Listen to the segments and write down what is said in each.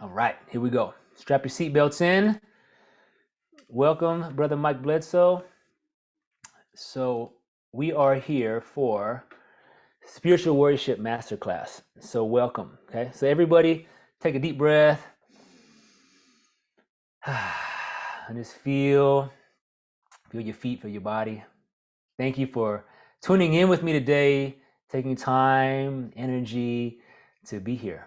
All right, here we go. Strap your seatbelts in. Welcome, Brother Mike Bledsoe. So we are here for Spiritual Warriorship Masterclass. So welcome, okay? So everybody take a deep breath. And just feel your feet, feel your body. Thank you for tuning in with me today, taking time, energy to be here.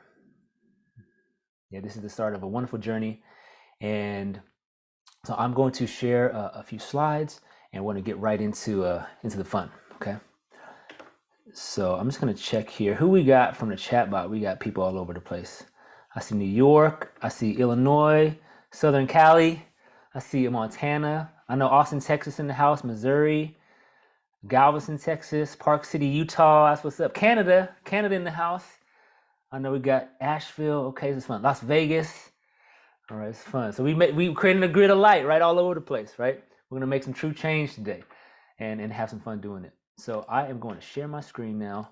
Yeah, this is the start of a wonderful journey. And so I'm going to share a few slides and want to get right into the fun, okay? So I'm just going to check here. Who we got from the chat bot? We got people all over the place. I see New York. I see Illinois, Southern Cali. I see Montana. I know Austin, Texas in the house, Missouri, Galveston, Texas, Park City, Utah. That's what's up. Canada in the house. I know we got Asheville. Okay, this is fun. Las Vegas. All right, it's fun. So we creating a grid of light right all over the place, right? We're gonna make some true change today and have some fun doing it. So I am going to share my screen now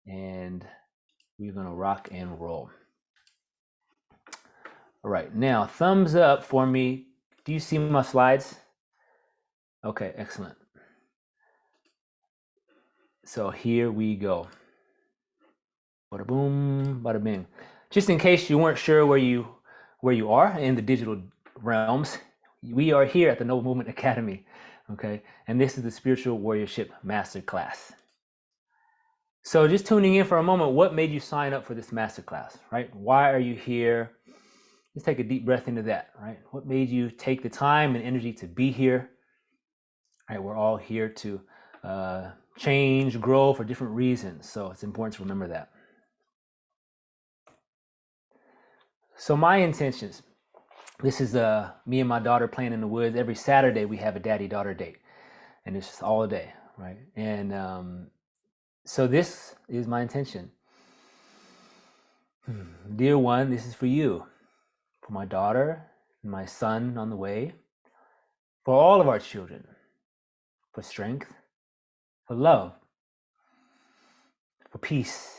and we're gonna rock and roll. All right, now thumbs up for me. Do you see my slides? Okay, excellent. So here we go. Bada boom, bada bing. Just in case you weren't sure where you are in the digital realms, we are here at the Noble Movement Academy, okay? And this is the Spiritual Warriorship Masterclass. So just tuning in for a moment, what made you sign up for this masterclass, right? Why are you here? Let's take a deep breath into that, right? What made you take the time and energy to be here? All right, we're all here to change, grow for different reasons. So it's important to remember that. So my intentions, this is me and my daughter playing in the woods. Every Saturday we have a daddy-daughter date, and it's just all day, right? And so this is my intention. Dear one, this is for you, for my daughter and my son on the way, for all of our children, for strength, for love, for peace,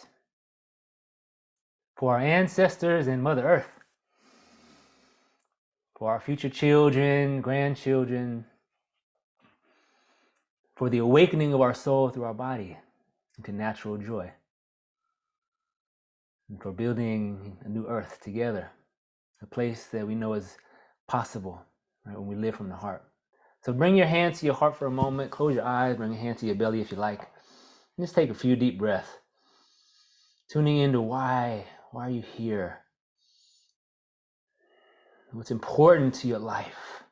for our ancestors and Mother Earth, for our future children, grandchildren, for the awakening of our soul through our body into natural joy, and for building a new earth together, a place that we know is possible, right, when we live from the heart. So bring your hand to your heart for a moment, close your eyes, bring your hand to your belly if you like, and just take a few deep breaths, tuning into why are you here? What's important to your life?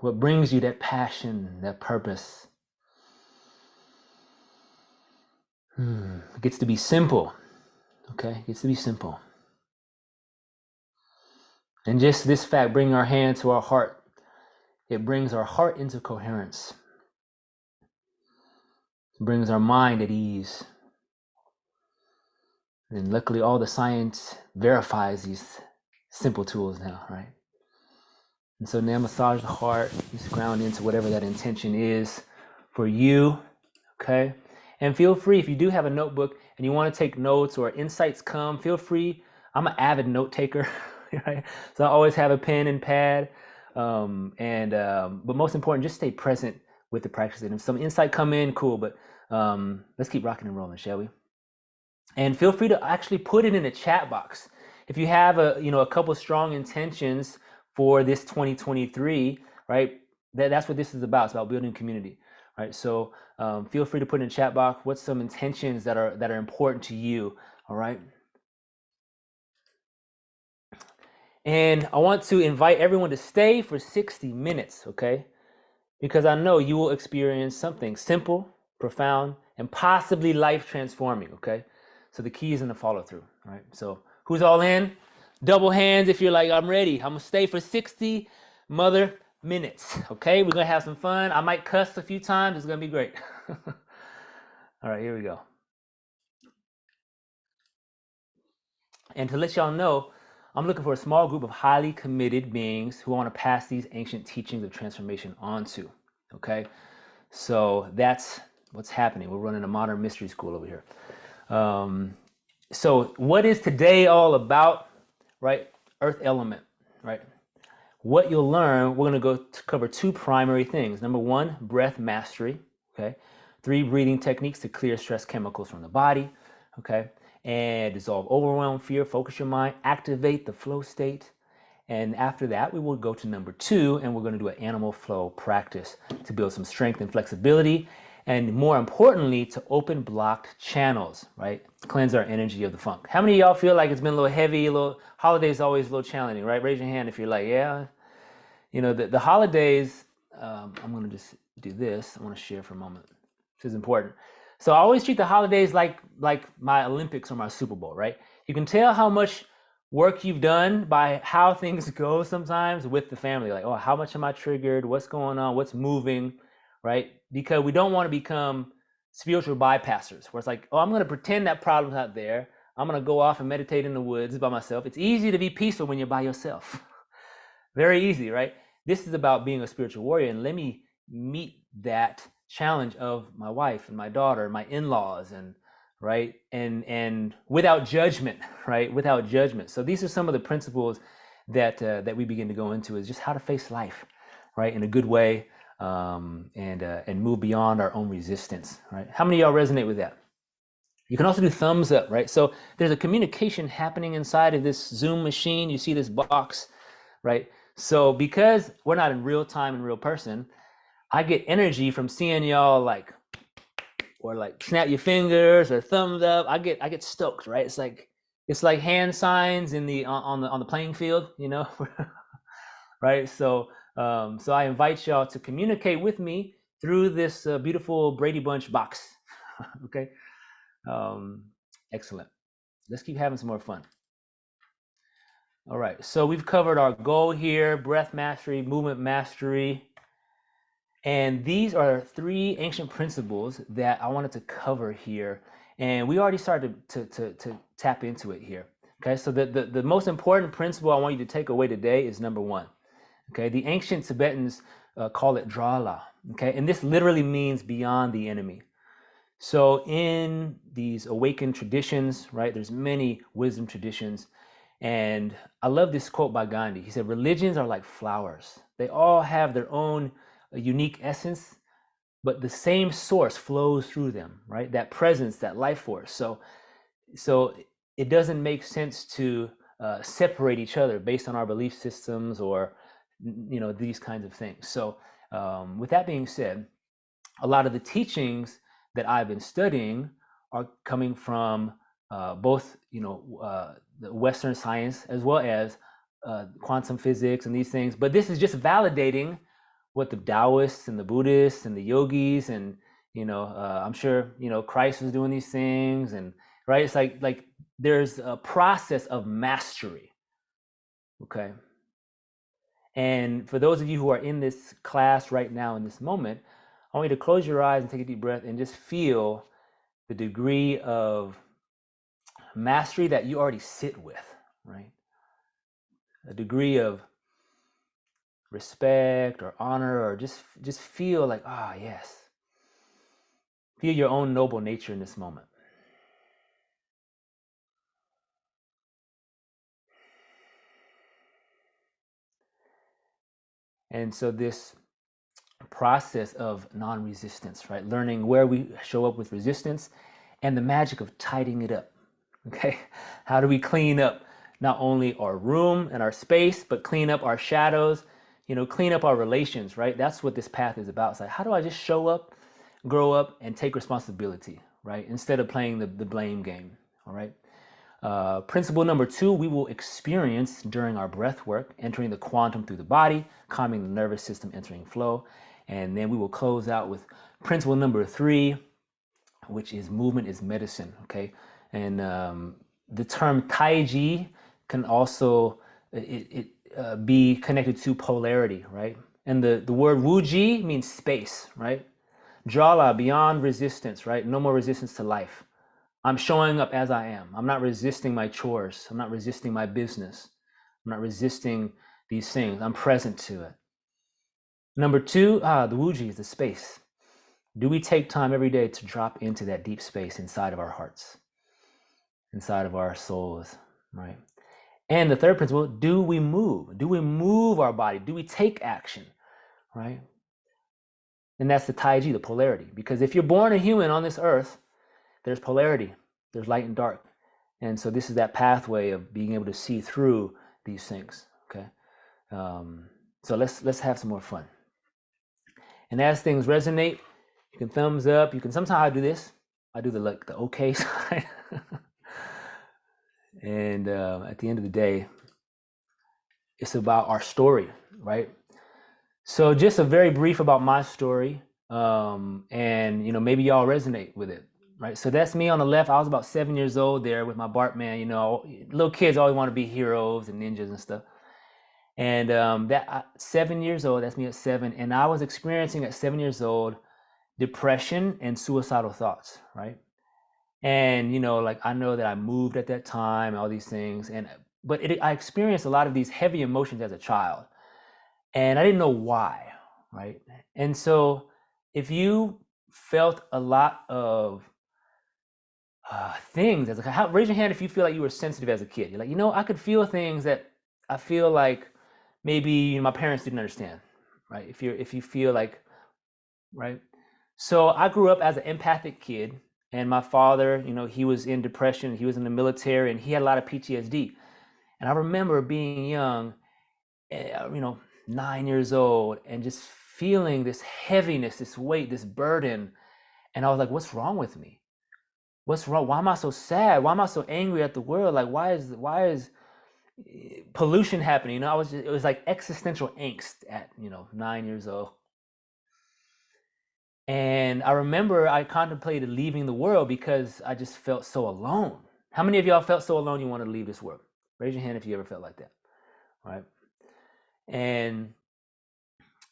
What brings you that passion, that purpose? It gets to be simple, okay? It gets to be simple. And just this fact, bringing our hand to our heart, it brings our heart into coherence. It brings our mind at ease. And luckily, all the science verifies these simple tools now, right? And so now massage the heart, just ground into whatever that intention is for you, okay? And feel free, if you do have a notebook and you want to take notes or insights come, feel free. I'm an avid note taker, right? So I always have a pen and pad. But most important, just stay present with the practice. And if some insight come in, cool. But let's keep rocking and rolling, shall we? And feel free to actually put it in the chat box. If you have a couple strong intentions for this 2023, right? That's what this is about. It's about building community, right? So feel free to put in the chat box what's some intentions that are important to you, all right? And I want to invite everyone to stay for 60 minutes, okay? Because I know you will experience something simple, profound, and possibly life transforming, okay? So the key is in the follow through, right? So who's all in? Double hands if you're like, I'm ready. I'm gonna stay for 60 mother minutes, okay? We're gonna have some fun. I might cuss a few times. It's gonna be great. All right, here we go. And to let y'all know, I'm looking for a small group of highly committed beings who want to pass these ancient teachings of transformation on to, okay? So that's what's happening. We're running a modern mystery school over here. So what is today all about, right? Earth element, right? What you'll learn, we're going to go to cover two primary things. Number one, breath mastery, okay? 3 breathing techniques to clear stress chemicals from the body, okay? And dissolve overwhelm, fear, focus your mind, activate the flow state. And after that, we will go to number 2, and we're going to do an animal flow practice to build some strength and flexibility, and more importantly, to open blocked channels, right? Cleanse our energy of the funk. How many of y'all feel like it's been a little heavy, a little holidays always a little challenging, right? Raise your hand if you're like, yeah. You know, the holidays, I'm going to just do this. I want to share for a moment. This is important. So I always treat the holidays like my Olympics or my Super Bowl, right? You can tell how much work you've done by how things go sometimes with the family. Like, oh, how much am I triggered? What's going on? What's moving, right? Because we don't want to become spiritual bypassers where it's like, oh, I'm going to pretend that problem's not there. I'm going to go off and meditate in the woods by myself. It's easy to be peaceful when you're by yourself. Very easy, right? This is about being a spiritual warrior, and let me meet that challenge of my wife and my daughter, my in-laws, and right, and without judgment, right? Without judgment. So these are some of the principles that that we begin to go into, is just how to face life, right, in a good way, and move beyond our own resistance, right? How many of y'all resonate with that? You can also do thumbs up, right? So there's a communication happening inside of this Zoom machine. You see this box, right? So because we're not in real time in real person, I get energy from seeing y'all like, or like snap your fingers or thumbs up. I get stoked, right? It's like hand signs in the on the playing field, you know, right? So so I invite y'all to communicate with me through this beautiful Brady Bunch box. Okay, excellent. Let's keep having some more fun. All right, so we've covered our goal here: breath mastery, movement mastery. And these are 3 ancient principles that I wanted to cover here. And we already started to tap into it here. Okay, so the most important principle I want you to take away today is number 1. Okay, the ancient Tibetans call it drala. Okay, and this literally means beyond the enemy. So in these awakened traditions, right, there's many wisdom traditions. And I love this quote by Gandhi. He said, religions are like flowers. They all have their own unique essence, but the same source flows through them, right? That presence, that life force. So it doesn't make sense to separate each other based on our belief systems or, you know, these kinds of things. So with that being said, a lot of the teachings that I've been studying are coming from both, you know, the Western science as well as quantum physics and these things. But this is just validating what the Taoists and the Buddhists and the yogis and, you know, I'm sure, you know, Christ was doing these things, and right. It's like there's a process of mastery. Okay. And for those of you who are in this class right now in this moment, I want you to close your eyes and take a deep breath and just feel the degree of mastery that you already sit with, right? A degree of respect or honor, or just feel like, ah, yes. Feel your own noble nature in this moment. And so this process of non-resistance, right? Learning where we show up with resistance and the magic of tidying it up. Okay, how do we clean up not only our room and our space, but clean up our shadows, you know, clean up our relations, right? That's what this path is about. It's like, how do I just show up, grow up, and take responsibility, right? Instead of playing the blame game, all right? Principle number 2, we will experience during our breath work, entering the quantum through the body, calming the nervous system, entering flow. And then we will close out with principle number 3, which is movement is medicine, okay? And the term Taiji can also be connected to polarity, right? And the word Wuji means space, right? Jala, beyond resistance, right? No more resistance to life. I'm showing up as I am. I'm not resisting my chores. I'm not resisting my business. I'm not resisting these things. I'm present to it. Number 2, the Wuji is the space. Do we take time every day to drop into that deep space inside of our hearts? inside of our souls, right? And the third principle, do we move? Do we move our body? Do we take action, right? And that's the Taiji, the polarity. Because if you're born a human on this earth, there's polarity, there's light and dark. And so this is that pathway of being able to see through these things, okay? So let's have some more fun. And as things resonate, you can thumbs up. You can, sometimes I do this. I do the okay sign. And at the end of the day, it's about our story, right? So just a very brief about my story, and maybe y'all resonate with it, right? So that's me on the left. I was about 7 years old there with my Bartman. Little kids always want to be heroes and ninjas and stuff. And 7 years old, that's me at 7, and I was experiencing at 7 years old depression and suicidal thoughts, right? And I know that I moved at that time, all these things, but I experienced a lot of these heavy emotions as a child. And I didn't know why, right? And so if you felt a lot of things, raise your hand if you feel like you were sensitive as a kid. You're like, I could feel things that I feel like maybe my parents didn't understand, right? If you feel like, right? So I grew up as an empathic kid, and my father, he was in depression, he was in the military, and he had a lot of PTSD. And I remember being young, 9 years old, and just feeling this heaviness, this weight, this burden. And I was like, what's wrong with me? What's wrong? Why am I so sad? Why am I so angry at the world? Like, why is pollution happening? It was like existential angst at 9 years old. And I remember I contemplated leaving the world because I just felt so alone. How many of y'all felt so alone you want to leave this world? Raise your hand if you ever felt like that, right? And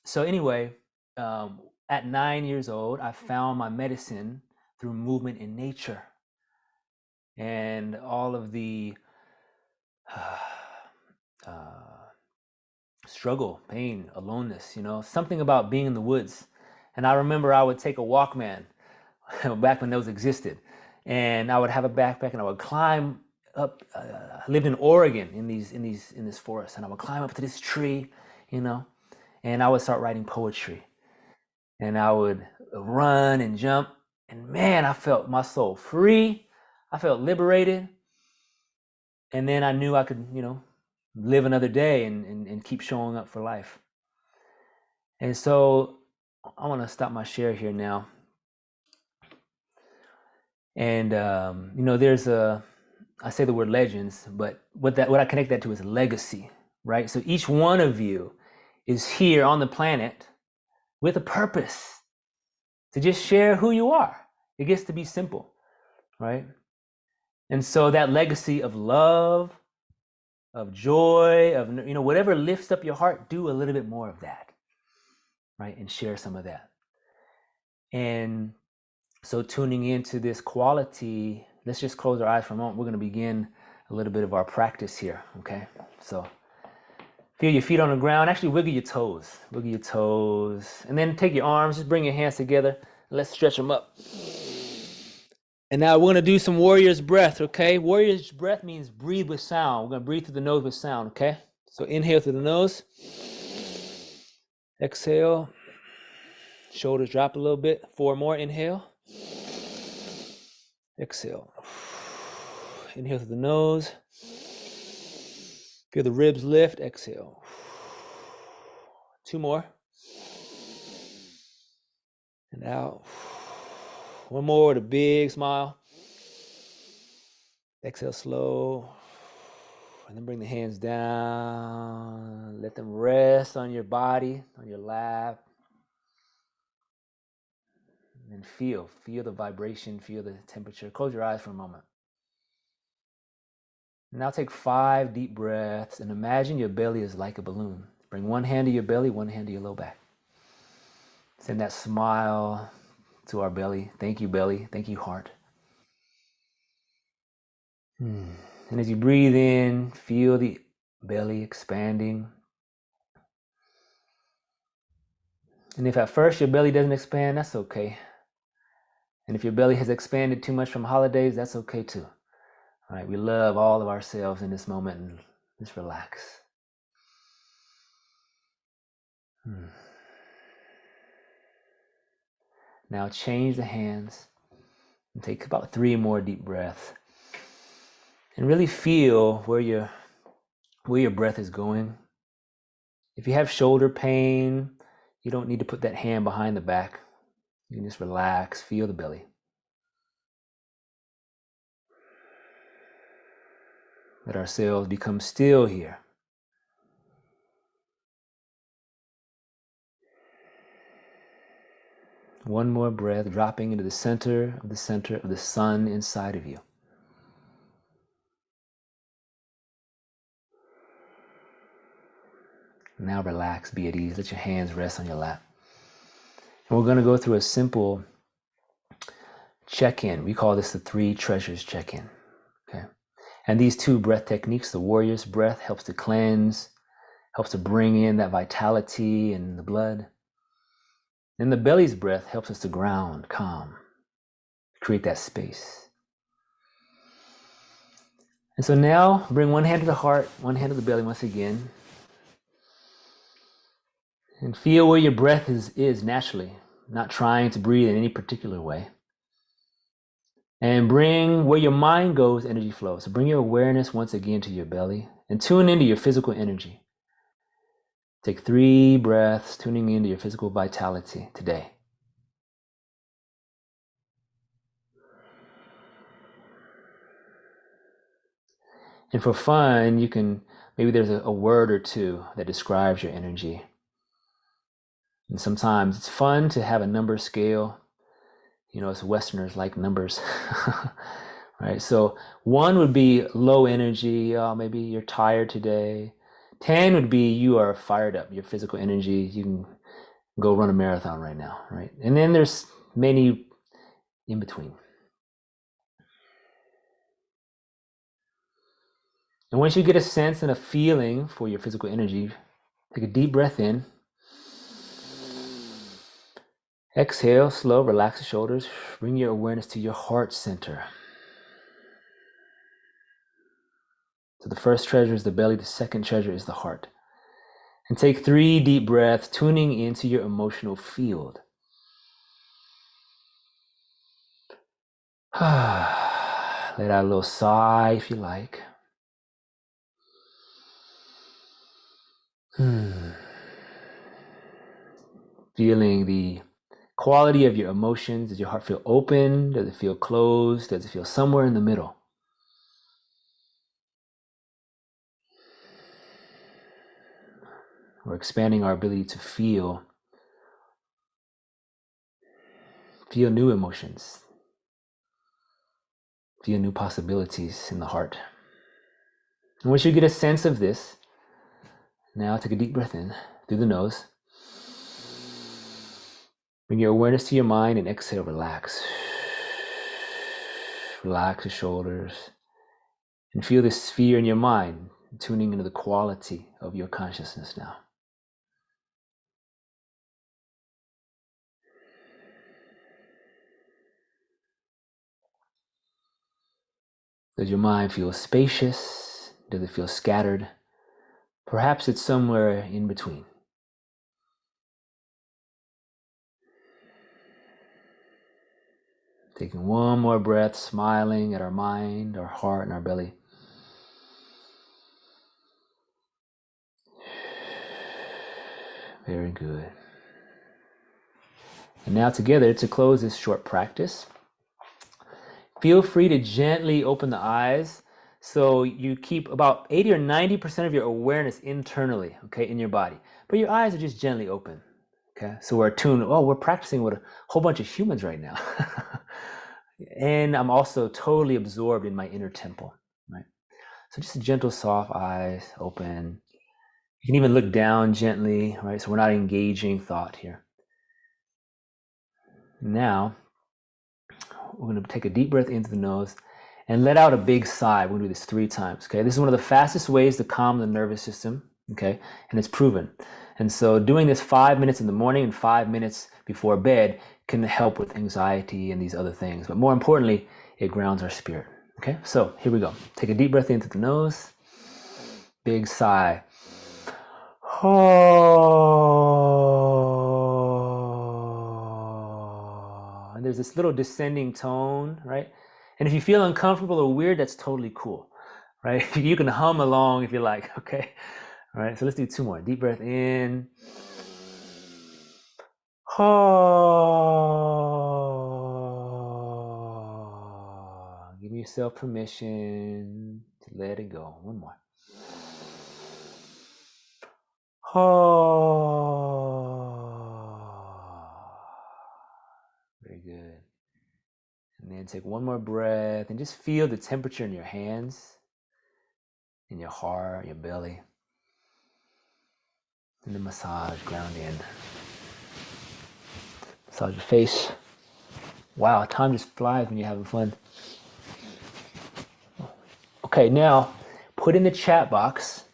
so anyway, at 9 years old, I found my medicine through movement in nature. And all of the struggle, pain, aloneness, something about being in the woods. And I remember I would take a Walkman back when those existed, and I would have a backpack, and I would climb up. I lived in Oregon in this forest, and I would climb up to this tree, and I would start writing poetry, and I would run and jump, and man, I felt my soul free. I felt liberated, and then I knew I could, live another day and keep showing up for life. And so I want to stop my share here now. And there's I say the word legends, but what I connect that to is legacy, right? So each one of you is here on the planet with a purpose to just share who you are. It gets to be simple, right? And so that legacy of love, of joy, of whatever lifts up your heart, do a little bit more of that, right? And share some of that. And so tuning into this quality, let's just close our eyes for a moment. We're going to begin a little bit of our practice here, okay? So feel your feet on the ground. Actually, wiggle your toes. Wiggle your toes. And then take your arms. Just bring your hands together. Let's stretch them up. And now we're going to do some warrior's breath, okay? Warrior's breath means breathe with sound. We're going to breathe through the nose with sound, okay? So inhale through the nose. Exhale. Shoulders drop a little bit. 4 more. Inhale. Exhale. Inhale through the nose. Feel the ribs lift. Exhale. 2 more. And out. 1 more with a big smile. Exhale slow. And then bring the hands down. Let them rest on your body, on your lap. And feel the vibration, feel the temperature. Close your eyes for a moment. Now take 5 deep breaths and imagine your belly is like a balloon. Bring 1 hand to your belly, 1 hand to your low back. Send that smile to our belly. Thank you, belly. Thank you, heart. And as you breathe in, feel the belly expanding. And if at first your belly doesn't expand, that's okay. And if your belly has expanded too much from holidays, that's okay too. All right, we love all of ourselves in this moment and just relax. Now change the hands and take about 3 more deep breaths. And really feel where your breath is going. If you have shoulder pain, you don't need to put that hand behind the back. You can just relax, feel the belly. Let ourselves become still here. One more breath, dropping into the center of the sun inside of you. Now relax, be at ease. Let your hands rest on your lap. And we're going to go through a simple check-in. We call this the 3 treasures check-in. Okay. And these 2 breath techniques, the warrior's breath helps to cleanse, helps to bring in that vitality in the blood. And the belly's breath helps us to ground, calm, create that space. And so now bring one hand to the heart, one hand to the belly once again. And feel where your breath is naturally, not trying to breathe in any particular way. And bring where your mind goes, energy flows. So bring your awareness once again to your belly and tune into your physical energy. Take 3 breaths, tuning into your physical vitality today. And for fun, you can, maybe there's a word or 2 that describes your energy. And sometimes it's fun to have a number scale. You know, as Westerners like numbers, right? So 1 would be low energy. Maybe you're tired today. 10 would be you are fired up, your physical energy. You can go run a marathon right now, right? And then there's many in between. And once you get a sense and a feeling for your physical energy, take a deep breath in. Exhale, slow, relax the shoulders. Bring your awareness to your heart center. So the first treasure is the belly, the second treasure is the heart. And take 3 deep breaths, tuning into your emotional field. Let out a little sigh if you like. Feeling the quality of your emotions. Does your heart feel open? Does it feel closed? Does it feel somewhere in the middle? We're expanding our ability to feel new emotions, feel new possibilities in the heart. And once you get a sense of this, now take a deep breath in through the nose. Bring your awareness to your mind and exhale, relax. Relax the shoulders and feel this sphere in your mind, tuning into the quality of your consciousness now. Does your mind feel spacious? Does it feel scattered? Perhaps it's somewhere in between. Taking one more breath, smiling at our mind, our heart, and our belly. Very good. And now together, to close this short practice, feel free to gently open the eyes so you keep about 80 or 90% of your awareness internally, okay, in your body. But your eyes are just gently open, okay? So we're attuned, we're practicing with a whole bunch of humans right now. And I'm also totally absorbed in my inner temple, right? So just a gentle, soft eyes open. You can even look down gently, right? So we're not engaging thought here. Now, we're going to take a deep breath into the nose and let out a big sigh. We're going to do this 3 times, okay? This is one of the fastest ways to calm the nervous system, okay? And it's proven. And so doing this 5 minutes in the morning and 5 minutes before bed can help with anxiety and these other things. But more importantly, it grounds our spirit, Okay, so here we go. Take a deep breath in through the nose. Big sigh. Oh. And there's this little descending tone, right? And if you feel uncomfortable or weird, that's totally cool, right? You can hum along if you like, okay? All right, so let's do 2 more. Deep breath in. Oh. Give yourself permission to let it go. 1 more. Oh. Very good. And then take 1 more breath and just feel the temperature in your hands, in your heart, your belly. And then massage, ground in. Massage your face. Wow, time just flies when you're having fun. Okay, now put in the chat box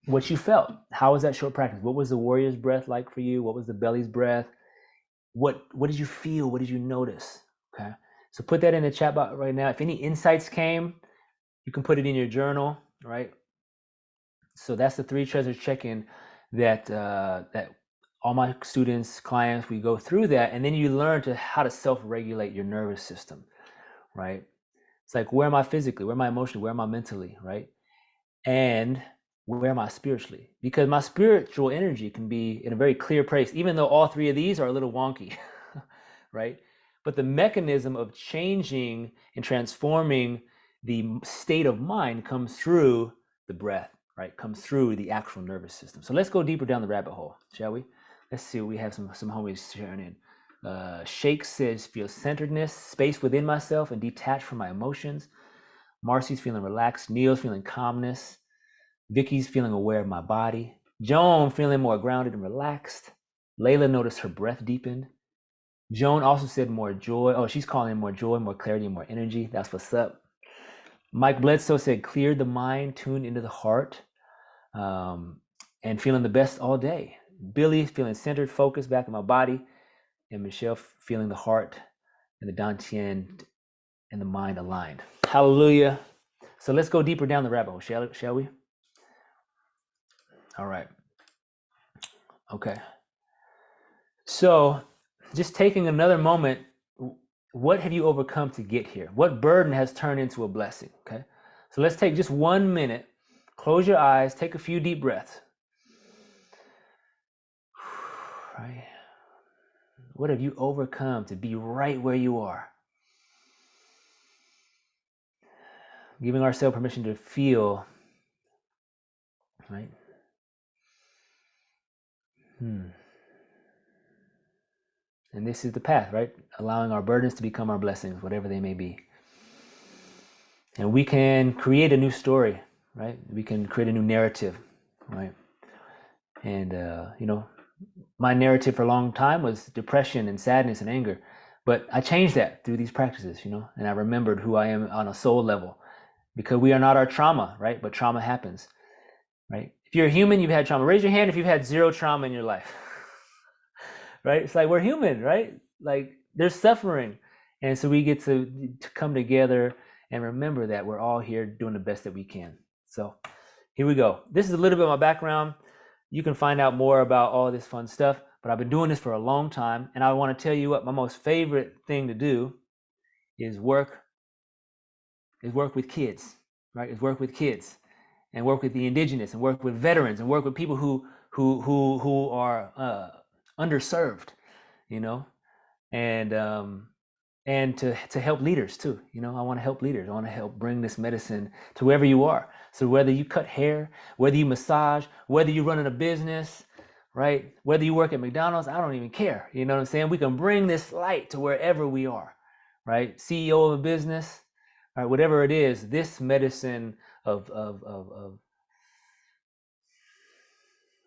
what you felt. How was that short practice? What was the warrior's breath like for you? What was the belly's breath? What did you feel? What did you notice? Okay, so put that in the chat box right now. If any insights came, you can put it in your journal, right? So that's the 3 treasures check-in that all my students, clients, we go through that, and then you learn how to self-regulate your nervous system, right? It's like, where am I physically? Where am I emotionally? Where am I mentally, right? And where am I spiritually? Because my spiritual energy can be in a very clear place, even though all 3 of these are a little wonky, right? But the mechanism of changing and transforming the state of mind comes through the breath, right? Comes through the actual nervous system. So let's go deeper down the rabbit hole, shall we? Let's see. We have some homies sharing in. Shake says, feel centeredness, space within myself, and detached from my emotions. Marcy's feeling relaxed. Neil's feeling calmness. Vicky's feeling aware of my body. Joan feeling more grounded and relaxed. Layla noticed her breath deepened. Joan also said more joy. Oh, she's calling in more joy, more clarity, and more energy. That's what's up. Mike Bledsoe said, cleared the mind, tuned into the heart, and feeling the best all day. Billy feeling centered, focused, back in my body. And Michelle feeling the heart and the dantian and the mind aligned. Hallelujah. So let's go deeper down the rabbit hole, shall we? All right. Okay. So just taking another moment, what have you overcome to get here? What burden has turned into a blessing? Okay. So let's take just 1 minute, close your eyes, take a few deep breaths. Right. What have you overcome to be right where you are? Giving ourselves permission to feel, right? And this is the path, right? Allowing our burdens to become our blessings, whatever they may be. And we can create a new story, right? We can create a new narrative, right? And, my narrative for a long time was depression and sadness and anger. But I changed that through these practices, and I remembered who I am on a soul level, because we are not our trauma, right? But trauma happens, right? If you're a human, you've had trauma. Raise your hand if you've had 0 trauma in your life, right? It's like, we're human, right? Like, there's suffering. And so we get to come together and remember that we're all here doing the best that we can. So here we go. This is a little bit of my background. You can find out more about all this fun stuff, but I've been doing this for a long time. And I want to tell you what my most favorite thing to do is work with kids, right? Is work with kids and work with the indigenous and work with veterans and work with people who are underserved, and to help leaders too. I want to help leaders. I want to help bring this medicine to wherever you are. So whether you cut hair, whether you massage, whether you run in a business, right? Whether you work at McDonald's, I don't even care. You know what I'm saying? We can bring this light to wherever we are, right? CEO of a business, right? Whatever it is, this medicine of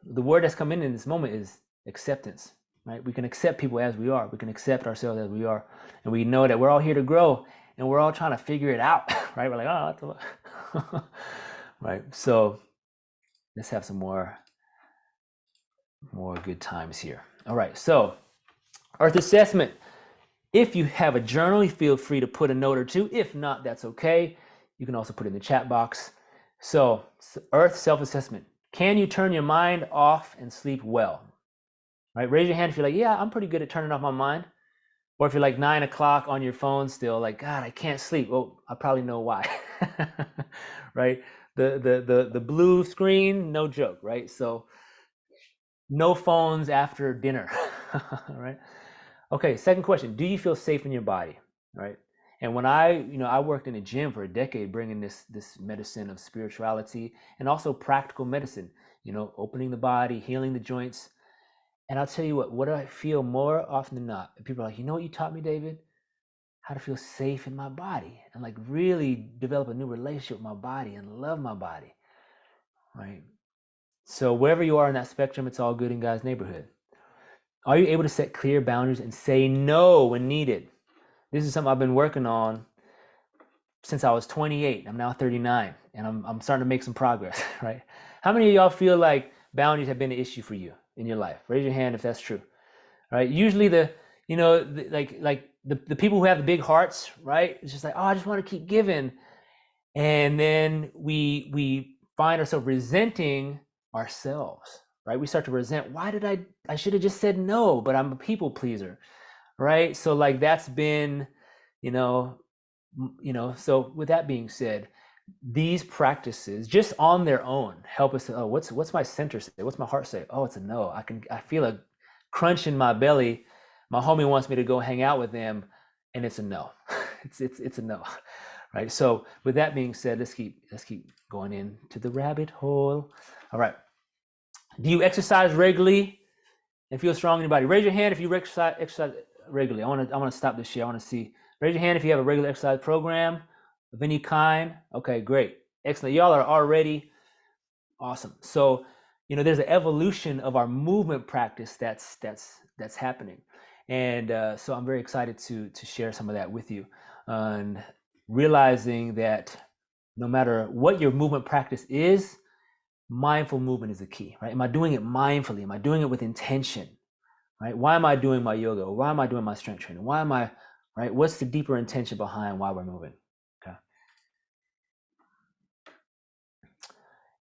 the word that's come in this moment is acceptance, right? We can accept people as we are. We can accept ourselves as we are. And we know that we're all here to grow and we're all trying to figure it out, right? We're like, oh, right. So let's have some more good times here. All right. So Earth assessment. If you have a journal, you feel free to put a note or two. If not, that's okay. You can also put it in the chat box. So, Earth self-assessment. Can you turn your mind off and sleep well? Right? Raise your hand if you're like, yeah, I'm pretty good at turning off my mind. Or if you're like 9 o'clock on your phone still, like, God, I can't sleep. Well, I probably know why. Right? The blue screen, no joke, right? So no phones after dinner. Right? Okay, second question. Do you feel safe in your body? Right? And when I worked in a gym for a decade bringing this medicine of spirituality and also practical medicine, opening the body, healing the joints. And I'll tell you what do I feel more often than not? People are like, you know what you taught me, David? How to feel safe in my body and like really develop a new relationship with my body and love my body. Right? So wherever you are in that spectrum, it's all good in God's neighborhood. Are you able to set clear boundaries and say no when needed? This is something I've been working on since I was 28. I'm now 39, and I'm starting to make some progress, right? How many of y'all feel like boundaries have been an issue for you in your life? Raise your hand if that's true, right? Usually the people who have the big hearts, right? It's just like, oh, I just want to keep giving. And then we find ourselves resenting ourselves, right? We start to resent, why did I should have just said no, but I'm a people pleaser, right? So like that's been, so with that being said, these practices just on their own help us to, oh, what's my center say? What's my heart say? Oh, it's a no. I feel a crunch in my belly. My homie wants me to go hang out with them, and it's a no. it's a no. Right. So with that being said, let's keep going into the rabbit hole. All right. Do you exercise regularly and feel strong in your body? Raise your hand if you exercise regularly. I want to stop this share. I want to see. Raise your hand if you have a regular exercise program of any kind. Okay, great. Excellent. Y'all are already awesome. So, there's an evolution of our movement practice that's happening. And so I'm very excited to share some of that with you. And realizing that no matter what your movement practice is, mindful movement is the key, right? Am I doing it mindfully? Am I doing it with intention? Right? Why am I doing my yoga? Or why am I doing my strength training? Why am I, right? What's the deeper intention behind why we're moving? Okay.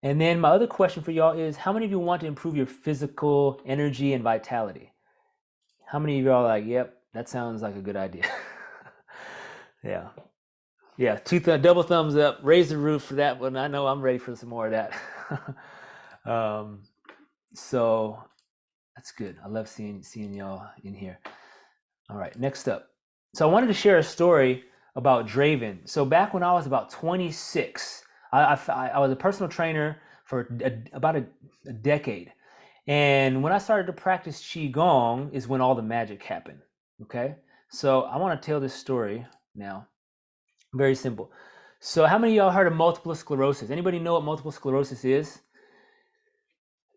And then my other question for y'all is, how many of you want to improve your physical energy and vitality? How many of y'all are like, yep, that sounds like a good idea? Yeah. Yeah, double thumbs up, raise the roof for that one. I know I'm ready for some more of that. So that's good. I love seeing y'all in here. All right, next up. So I wanted to share a story about Draven. So back when I was about 26, I was a personal trainer for about a decade. And when I started to practice Qigong is when all the magic happened, okay? So I want to tell this story now. Very simple. So how many of y'all heard of multiple sclerosis? Anybody know what multiple sclerosis is?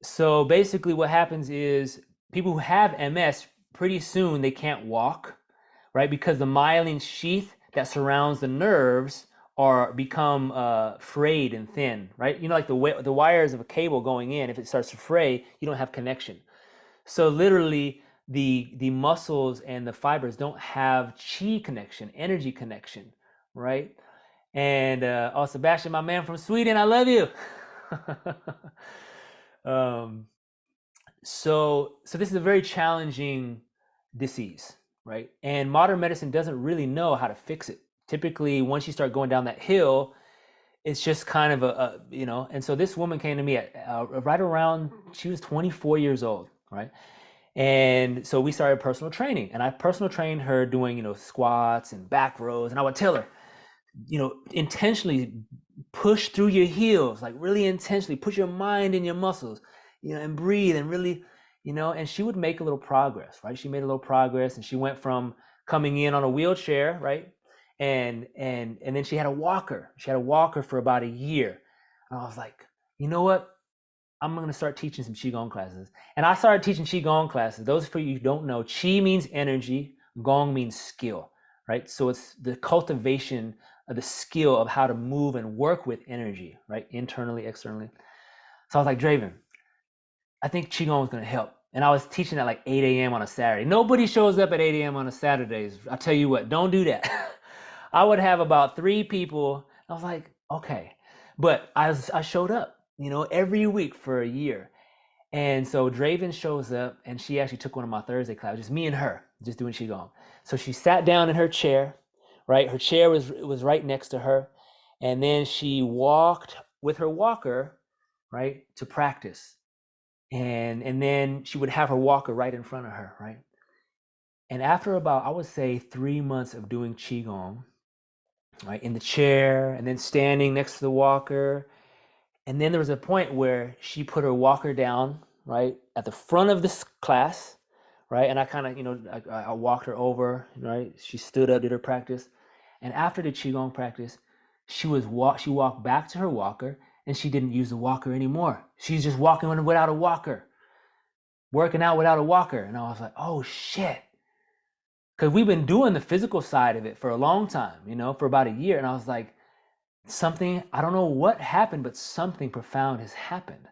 So basically what happens is people who have MS, pretty soon they can't walk, right? Because the myelin sheath that surrounds the nerves become frayed and thin, right? Like the wires of a cable going in, if it starts to fray, you don't have connection. So literally the muscles and the fibers don't have chi connection, energy connection, right? And Sebastian, my man from Sweden, I love you. So this is a very challenging disease, right? And modern medicine doesn't really know how to fix it. Typically, once you start going down that hill, it's just kind of and so this woman came to me at right around, she was 24 years old, right? And so we started personal training, and I personal trained her doing, squats and back rows. And I would tell her, intentionally push through your heels, like really intentionally push your mind in your muscles, and breathe and really, and she would make a little progress, right? She made a little progress, and she went from coming in on a wheelchair, right? And then she had a walker. She had a walker for about a year. And I was like, you know what? I'm going to start teaching some Qigong classes. And I started teaching Qigong classes. Those for you who don't know, Qi means energy, Gong means skill, right? So it's the cultivation of the skill of how to move and work with energy, right? Internally, externally. So I was like, Draven, I think Qigong is going to help. And I was teaching at like 8 a.m. on a Saturday. Nobody shows up at 8 a.m. on a Saturdays. I tell you what, don't do that. I would have about 3 people. I was like, okay. But I showed up, every week for a year. And so Draven shows up, and she actually took one of my Thursday classes, just me and her, just doing Qigong. So she sat down in her chair, right? Her chair was right next to her. And then she walked with her walker, right, to practice. And then she would have her walker right in front of her, right? And after about, I would say, 3 months of doing Qigong, right, in the chair and then standing next to the walker, and then there was a point where she put her walker down, right, at the front of this class, right? And I kind of, I walked her over, right? She stood up, did her practice. And after the Qigong practice, she walked back to her walker, and she didn't use the walker anymore. She's just walking without a walker, working out without a walker. And I was like, oh shit. Because we've been doing the physical side of it for a long time, for about a year. And I was like, I don't know what happened, but something profound has happened,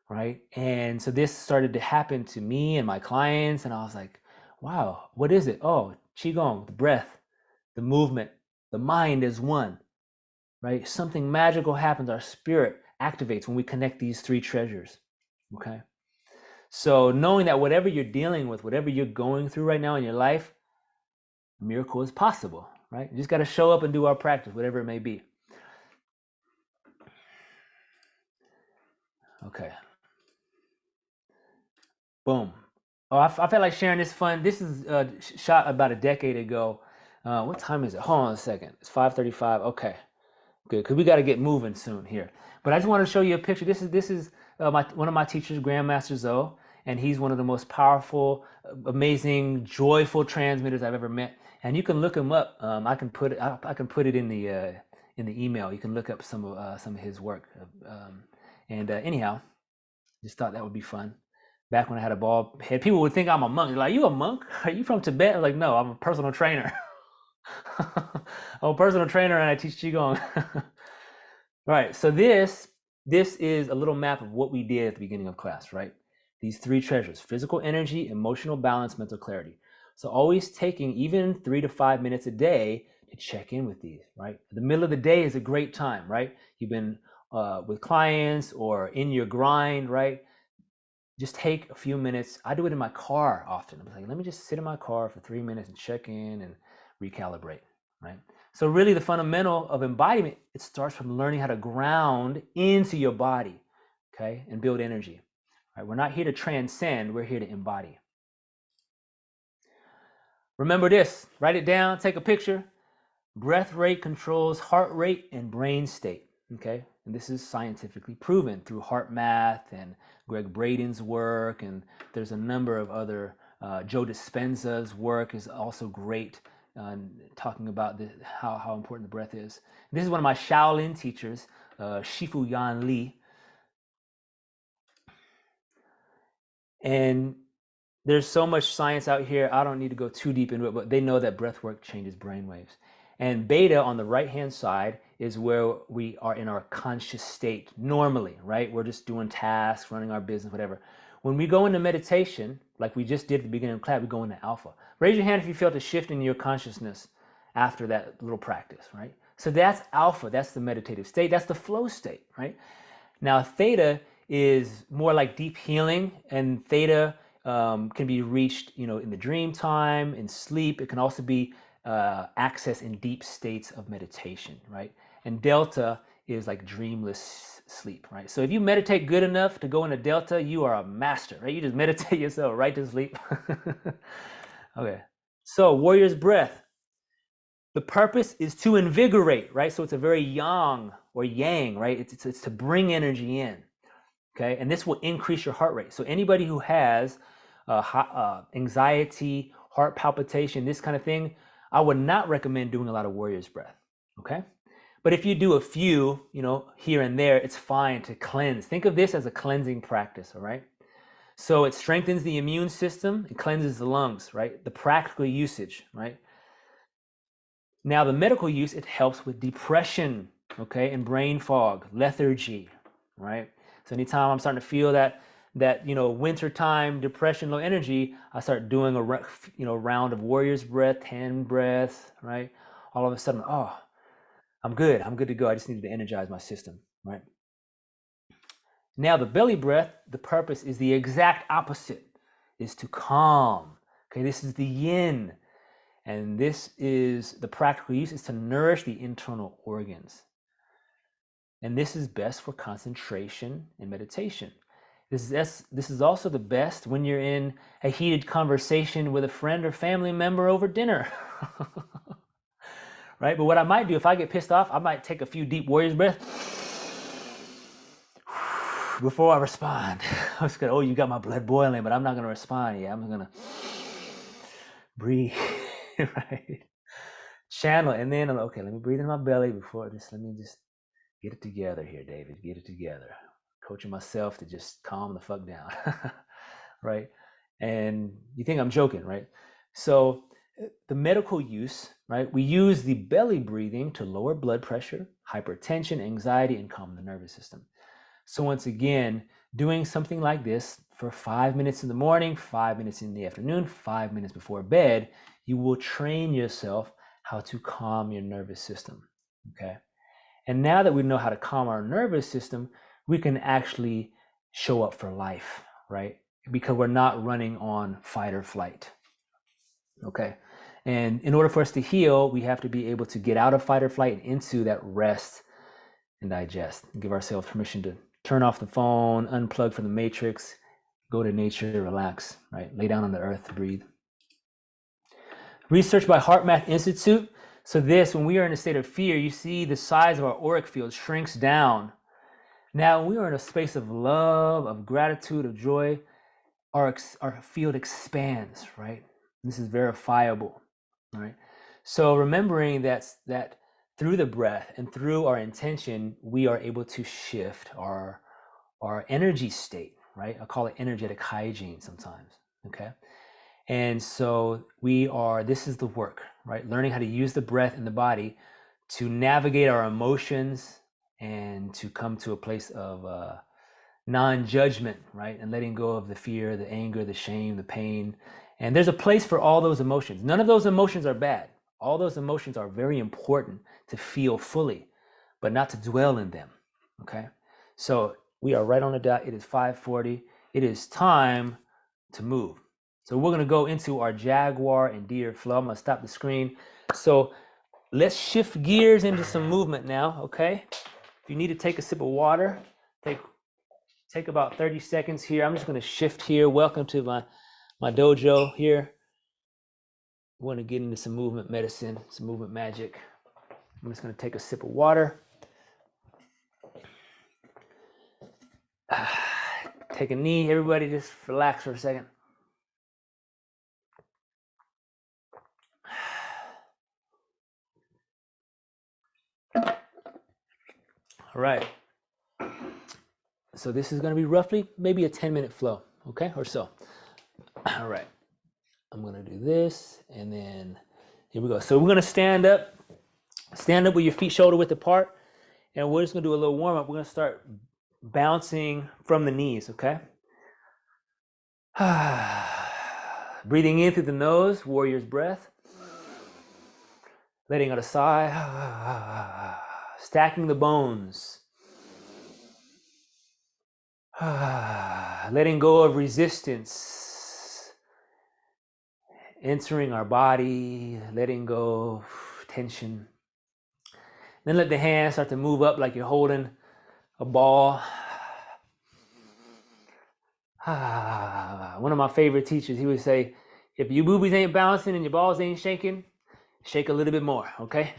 right? And so this started to happen to me and my clients, and I was like, wow, what is it? Oh, Qigong, the breath, the movement, the mind is one, right? Something magical happens. Our spirit activates when we connect these 3 treasures, okay? So knowing that whatever you're dealing with, whatever you're going through right now in your life, a miracle is possible, right? You just got to show up and do our practice, whatever it may be. Okay. Boom. Oh, I felt like sharing this fun. This is shot about a decade ago. What time is it? Hold on a second. It's 5:35. Okay, good. Because we got to get moving soon here. But I just want to show you a picture. This is one of my teachers, Grandmaster Zoe, and he's one of the most powerful, amazing, joyful transmitters I've ever met. And you can look him up. I can put it in the email. You can look up some of his work. Anyhow, just thought that would be fun. Back when I had a bald head, people would think I'm a monk. They're like, you a monk? Are you from Tibet? I'm like, no, I'm a personal trainer. I'm a personal trainer and I teach Qigong. All right, so this is a little map of what we did at the beginning of class, right? These 3 treasures: physical energy, emotional balance, mental clarity. So always taking even 3 to 5 minutes a day to check in with these, right? The middle of the day is a great time, right? You've been with clients or in your grind, right? Just take a few minutes. I do it in my car often. I'm like, let me just sit in my car for 3 minutes and check in and recalibrate, right? So really the fundamental of embodiment, it starts from learning how to ground into your body, okay, and build energy. Right? We're not here to transcend, we're here to embody. Remember this, write it down, take a picture. Breath rate controls heart rate and brain state, okay? And this is scientifically proven through heart math and Greg Braden's work, and there's a number of other, Joe Dispenza's work is also great, talking about how important the breath is. This is one of my Shaolin teachers, Shifu Yan Li. And there's so much science out here, I don't need to go too deep into it, but they know that breath work changes brain waves. And beta on the right-hand side is where we are in our conscious state normally, right? We're just doing tasks, running our business, whatever. When we go into meditation, like we just did at the beginning of class, we go into alpha. Raise your hand if you felt a shift in your consciousness after that little practice, right? So that's alpha, that's the meditative state, that's the flow state, right? Now theta is more like deep healing, and theta can be reached, in the dream time, in sleep. It can also be access in deep states of meditation, right? And delta is like dreamless sleep, right? So if you meditate good enough to go into delta, you are a master, right? You just meditate yourself right to sleep. Okay, so warrior's breath. The purpose is to invigorate, right? So it's a very yang or yang, right? It's to bring energy in, okay? And this will increase your heart rate. So anybody who has anxiety, heart palpitation, this kind of thing, I would not recommend doing a lot of warrior's breath, okay? But if you do a few, here and there, it's fine to cleanse. Think of this as a cleansing practice, all right? So it strengthens the immune system, it cleanses the lungs, right? The practical usage, right? Now the medical use, it helps with depression, okay, and brain fog, lethargy, right? So anytime I'm starting to feel that that, wintertime depression, low energy, I start doing a round of Warrior's breath, 10 breaths, right? All of a sudden, oh, I'm good to go. I just needed to energize my system, right? Now the belly breath, the purpose is the exact opposite, is to calm. Okay, this is the yin. And this is the practical use, is to nourish the internal organs. And this is best for concentration and meditation. This is also the best when you're in a heated conversation with a friend or family member over dinner. Right? But what I might do, if I get pissed off, I might take a few deep Warrior's breaths before I respond. I was gonna, you got my blood boiling, but I'm not gonna respond yet. I'm gonna breathe, right? Channel, and then okay, let me breathe in my belly before let me just get it together here, David. Get it together. Coaching myself to just calm the fuck down, right? And you think I'm joking, right? So the medical use, right? We use the belly breathing to lower blood pressure, hypertension, anxiety, and calm the nervous system. So once again, doing something like this for 5 minutes in the morning, 5 minutes in the afternoon, 5 minutes before bed, you will train yourself how to calm your nervous system, okay? And now that we know how to calm our nervous system, we can actually show up for life, right? Because we're not running on fight or flight, okay? And in order for us to heal, we have to be able to get out of fight or flight and into that rest and digest, and give ourselves permission to turn off the phone, unplug from the matrix, go to nature, relax, right? Lay down on the earth, breathe. Research by HeartMath Institute. So when we are in a state of fear, you see the size of our auric field shrinks down. Now, when we are in a space of love, of gratitude, of joy, our field expands, right? This is verifiable, right? So remembering that through the breath and through our intention, we are able to shift our energy state, right? I call it energetic hygiene sometimes, okay? And so this is the work, right? Learning how to use the breath in the body to navigate our emotions and to come to a place of non-judgment, right? And letting go of the fear, the anger, the shame, the pain. And there's a place for all those emotions. None of those emotions are bad. All those emotions are very important to feel fully, but not to dwell in them, okay? So we are right on the dot. It is 5:40. It is time to move. So we're gonna go into our Jaguar and Deer flow. I'm gonna stop the screen. So let's shift gears into some movement now, okay? If you need to take a sip of water, take about 30 seconds here. I'm just gonna shift here. Welcome to my dojo here. We wanna get into some movement medicine, some movement magic. I'm just gonna take a sip of water. Take a knee, everybody just relax for a second. All right. So this is going to be roughly maybe a 10-minute flow, okay, or so. All right. I'm going to do this, and then here we go. So we're going to stand up with your feet shoulder width apart, and we're just going to do a little warm up. We're going to start bouncing from the knees, okay? Breathing in through the nose, warrior's breath. Letting out a sigh. Stacking the bones. Letting go of resistance. Entering our body, letting go of tension. Then let the hands start to move up like you're holding a ball. One of my favorite teachers, he would say, if your boobies ain't bouncing and your balls ain't shaking, shake a little bit more, okay?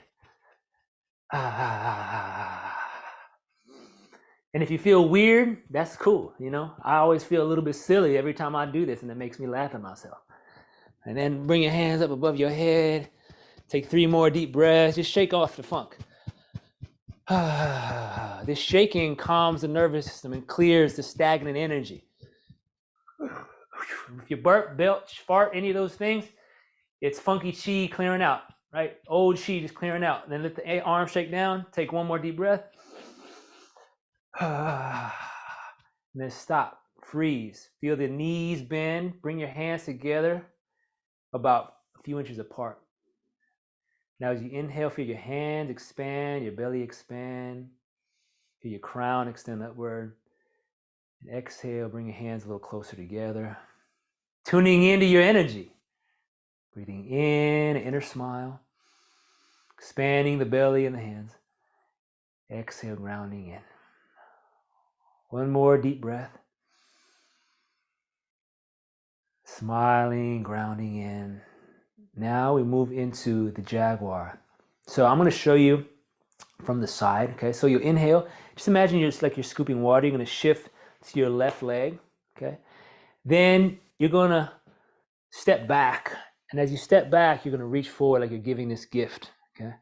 And if you feel weird, that's cool, you know? I always feel a little bit silly every time I do this, and it makes me laugh at myself. And then bring your hands up above your head. Take 3 more deep breaths. Just shake off the funk. This shaking calms the nervous system and clears the stagnant energy. If you burp, belch, fart, any of those things, it's funky chi clearing out, right? Old chi just clearing out. Then let the arm shake down. Take 1 more deep breath. And then stop freeze. Feel the knees bend. Bring your hands together about a few inches apart. Now as you inhale, feel your hands expand, your belly expand. Feel your crown extend upward. And exhale, bring your hands a little closer together. Tuning into your energy. Breathing in, an inner smile. Expanding the belly and the hands. Exhale, grounding in. One more deep breath. Smiling, grounding in. Now we move into the jaguar. So I'm going to show you from the side. Okay, so you inhale. Just imagine you're just like you're scooping water. You're going to shift to your left leg. Okay, then you're going to step back. And as you step back, you're going to reach forward like you're giving this gift. Okay,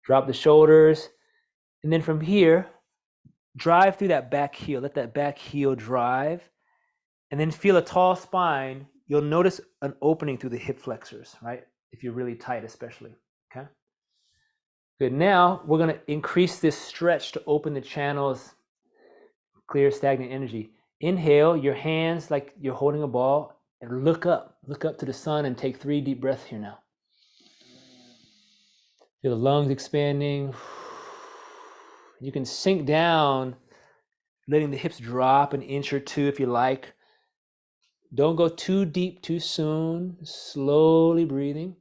drop the shoulders. And then from here, drive through that back heel. Let that back heel drive. And then feel a tall spine. You'll notice an opening through the hip flexors, right? If you're really tight, especially. Okay. Good. Now we're going to increase this stretch to open the channels, clear stagnant energy. Inhale, your hands like you're holding a ball, and look up to the sun and take 3 deep breaths here now. Feel the lungs expanding. You can sink down, letting the hips drop an inch or two if you like. Don't go too deep too soon. Slowly breathing.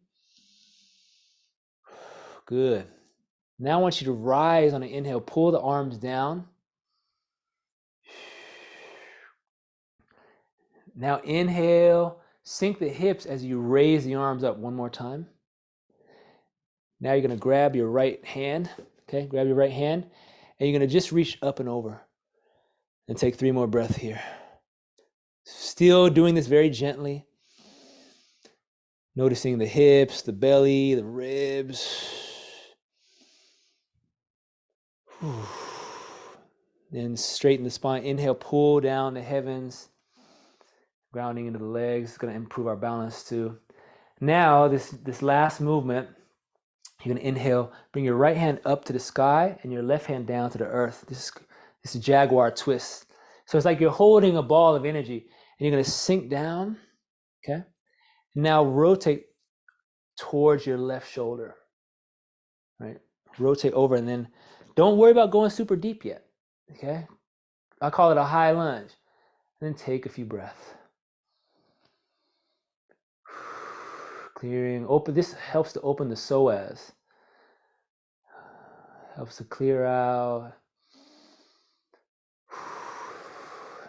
Good. Now I want you to rise on an inhale. Pull the arms down. Now inhale. Sink the hips as you raise the arms up one more time. Now you're going to grab your right hand. Okay, grab your right hand. And you're going to just reach up and over. And take 3 more breaths here. Still doing this very gently. Noticing the hips, the belly, the ribs. Then straighten the spine. Inhale, pull down the heavens. Grounding into the legs. It's going to improve our balance too. Now, this last movement, you're going to inhale. Bring your right hand up to the sky and your left hand down to the earth. This is a jaguar twist. So it's like you're holding a ball of energy and you're going to sink down. Okay. Now rotate towards your left shoulder. Right. Rotate over and then don't worry about going super deep yet. Okay. I call it a high lunge. And then take a few breaths. Clearing, open. This helps to open the psoas. Helps to clear out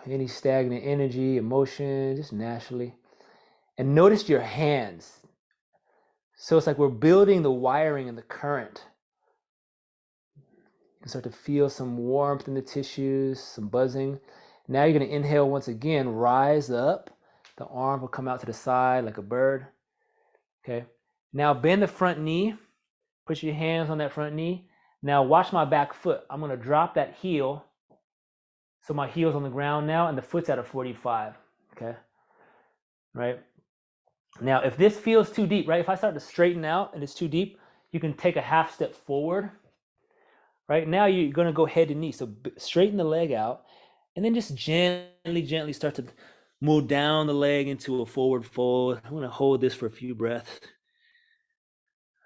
any stagnant energy, emotion, just naturally. And notice your hands. So it's like we're building the wiring and the current. You can start to feel some warmth in the tissues, some buzzing. Now you're going to inhale once again, rise up. The arm will come out to the side like a bird. Okay. Now bend the front knee. Put your hands on that front knee. Now watch my back foot. I'm going to drop that heel. So my heel's on the ground now and the foot's at a 45. Okay. Right. Now, if this feels too deep, right? If I start to straighten out and it's too deep, you can take a half step forward. Right now, you're going to go head to knee. So straighten the leg out and then just gently start to move down the leg into a forward fold. I'm going to hold this for a few breaths.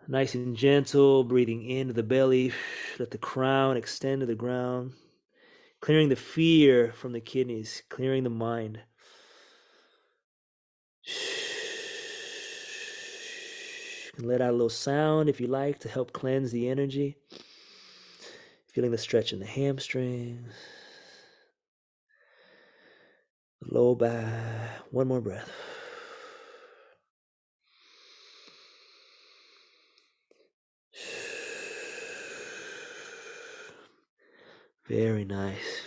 Nice and gentle, breathing into the belly. Let the crown extend to the ground. Clearing the fear from the kidneys, clearing the mind. You can let out a little sound if you like to help cleanse the energy. Feeling the stretch in the hamstrings. Low back. One more breath. Very nice.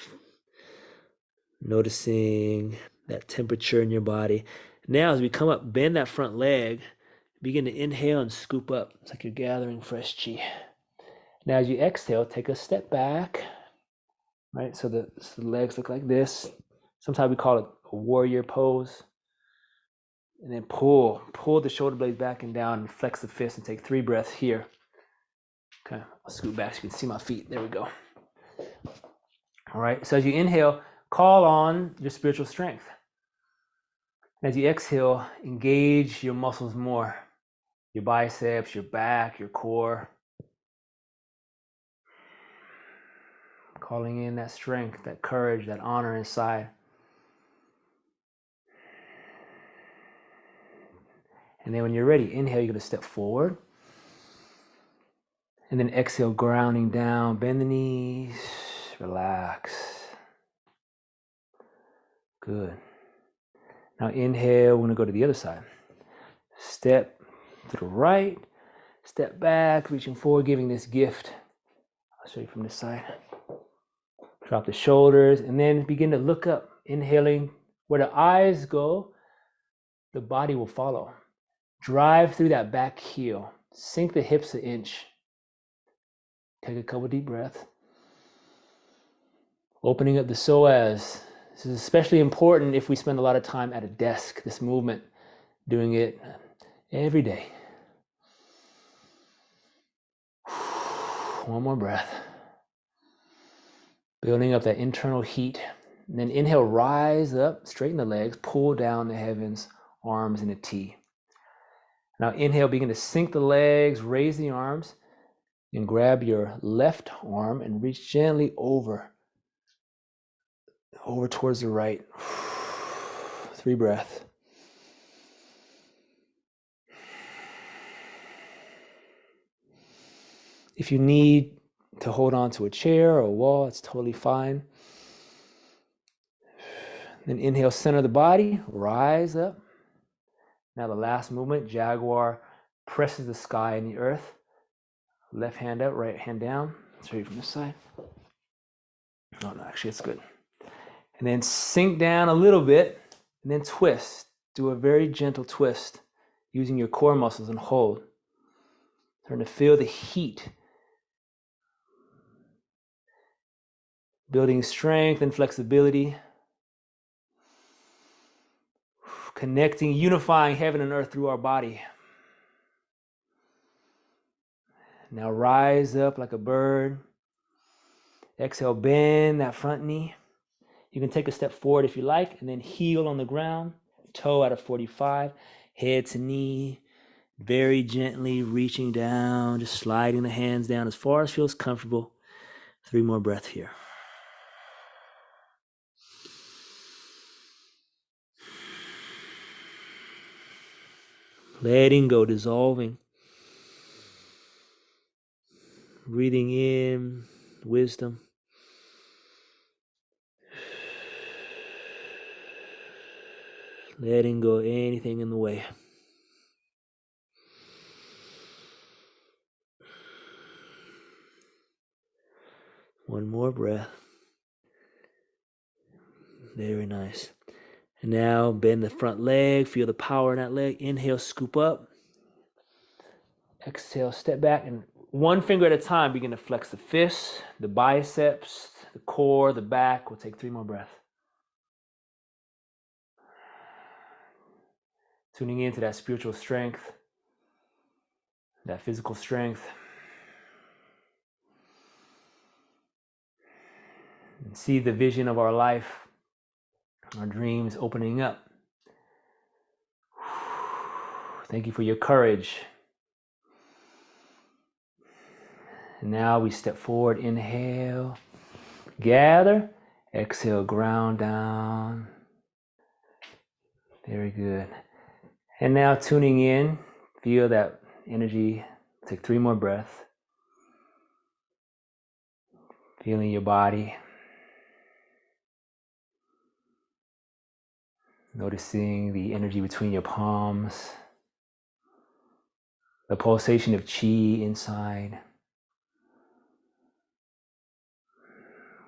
Noticing that temperature in your body. Now, as we come up, bend that front leg. Begin to inhale and scoop up. It's like you're gathering fresh chi. Now, as you exhale, take a step back. Right? So the legs look like this. Sometimes we call it a warrior pose. And then pull the shoulder blades back and down and flex the fist and take 3 breaths here. Okay, I'll scoot back so you can see my feet. There we go. All right, so as you inhale, call on your spiritual strength. As you exhale, engage your muscles more, your biceps, your back, your core. Calling in that strength, that courage, that honor inside. And then when you're ready, inhale, you're going to step forward. And then exhale, grounding down, bend the knees, relax. Good. Now inhale, we're going to go to the other side. Step to the right, step back, reaching forward, giving this gift. I'll show you from this side. Drop the shoulders and then begin to look up, inhaling. Where the eyes go, the body will follow. Drive through that back heel. Sink the hips an inch. Take a couple deep breaths. Opening up the psoas. This is especially important if we spend a lot of time at a desk, this movement, doing it every day. One more breath. Building up that internal heat. And then inhale, rise up, straighten the legs, pull down the heavens, arms in a T. Now inhale, begin to sink the legs, raise the arms, and grab your left arm and reach gently over towards the right. 3 breaths. If you need to hold on to a chair or a wall, it's totally fine. Then inhale, center the body, rise up. Now the last movement, jaguar, presses the sky and the earth. Left hand up, right hand down. Let's read from this side. Oh no, actually it's good. And then sink down a little bit and then twist. Do a very gentle twist using your core muscles and hold. Starting to feel the heat. Building strength and flexibility. Connecting, unifying heaven and earth through our body. Now rise up like a bird. Exhale, bend that front knee. You can take a step forward if you like, and then heel on the ground, toe out of 45, head to knee, very gently reaching down, just sliding the hands down as far as feels comfortable. 3 more breaths here. Letting go, dissolving. Breathing in wisdom. Letting go anything in the way. One more breath. Very nice. And now bend the front leg. Feel the power in that leg. Inhale, scoop up. Exhale, step back. And one finger at a time, begin to flex the fists, the biceps, the core, the back. We'll take 3 more breaths. Tuning into that spiritual strength, that physical strength. And see the vision of our life, our dreams opening up. Thank you for your courage. And now we step forward, inhale, gather, exhale, ground down. Very good. And now tuning in, feel that energy. Take 3 more breaths. Feeling your body. Noticing the energy between your palms. The pulsation of chi inside.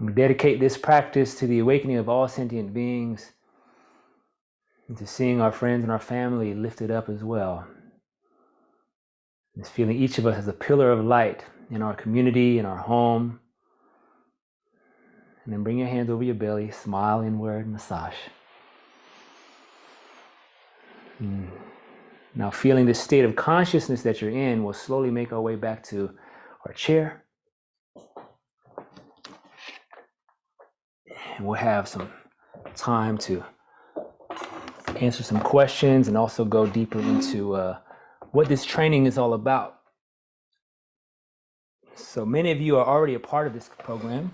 We dedicate this practice to the awakening of all sentient beings and to seeing our friends and our family lifted up as well. This feeling each of us as a pillar of light in our community, in our home. And then bring your hands over your belly, smile inward, massage. Now feeling this state of consciousness that you're in, we'll slowly make our way back to our chair. and we'll have some time to answer some questions and also go deeper into what this training is all about. So many of you are already a part of this program,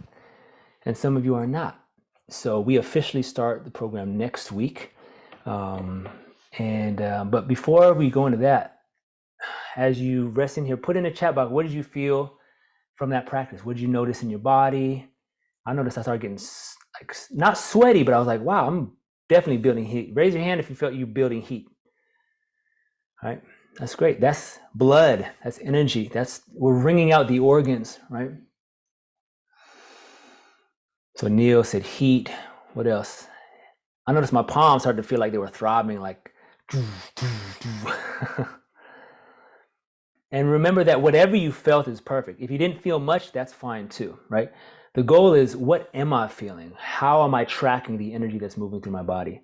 and some of you are not. So we officially start the program next week. But before we go into that, as you rest in here, put in the chat box, what did you feel from that practice? What did you notice in your body? I noticed I started getting like not sweaty, but I was like, wow, I'm definitely building heat. Raise your hand if you felt you building heat. All right, that's great. That's blood. That's energy. We're wringing out the organs, right? So Neil said heat. What else? I noticed my palms started to feel like they were throbbing, like. And remember that whatever you felt is perfect. If you didn't feel much, that's fine too, right? The goal is, what am I feeling? How am I tracking the energy that's moving through my body?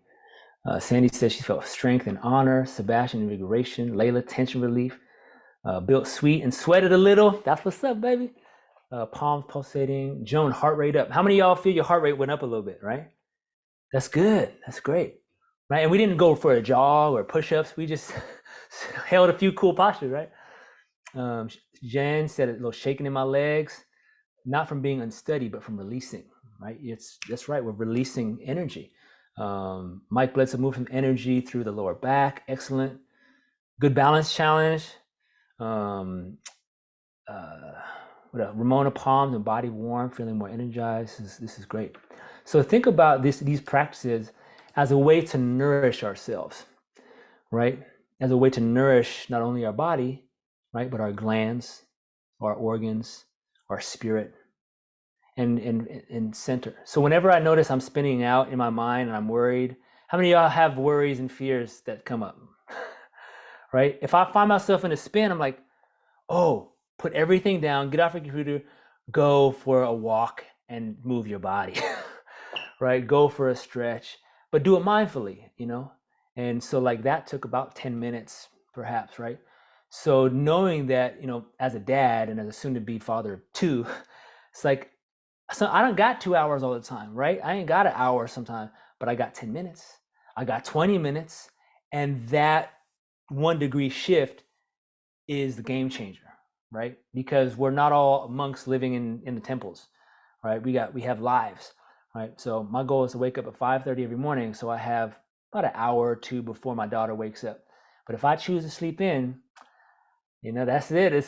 Sandy says she felt strength and honor. Sebastian, invigoration. Layla, tension relief. Built sweet and sweated a little. That's what's up, baby. Palms pulsating. Joan, heart rate up. How many of y'all feel your heart rate went up a little bit, right? That's good. That's great, right? And we didn't go for a jog or push-ups. We just held a few cool postures, right? Jen said a little shaking in my legs, not from being unsteady, but from releasing, right? That's right. We're releasing energy. Mike Bledsoe moved some energy through the lower back. Excellent. Good balance challenge. What else? Ramona, palms and body warm, feeling more energized. This is great. So think about these practices as a way to nourish ourselves, right? As a way to nourish not only our body, right, but our glands, our organs, our spirit, and center. So whenever I notice I'm spinning out in my mind and I'm worried, how many of y'all have worries and fears that come up? Right? If I find myself in a spin, I'm like, oh, put everything down, get off your computer, go for a walk and move your body, right? Go for a stretch, but do it mindfully, And so like that took about 10 minutes, perhaps, right? So knowing that, as a dad and as a soon-to-be father of two, it's like, so I don't got 2 hours all the time, right? I ain't got an hour sometimes, but I got 10 minutes. I got 20 minutes. And that 1 degree shift is the game changer, right? Because we're not all monks living in the temples, right? We have lives, right? So my goal is to wake up at 5:30 every morning, so I have about an hour or two before my daughter wakes up. But if I choose to sleep in, that's it.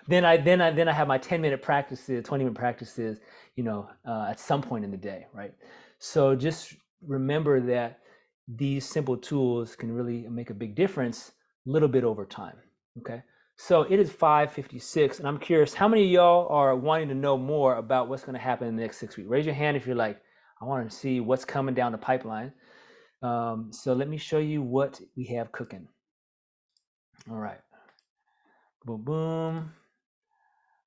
Then I have my 10-minute practices, 20-minute practices, at some point in the day, right? So just remember that these simple tools can really make a big difference a little bit over time, okay? So it is 5:56, and I'm curious, how many of y'all are wanting to know more about what's going to happen in the next 6 weeks? Raise your hand if you're like, I want to see what's coming down the pipeline. So let me show you what we have cooking. All right. Boom, boom.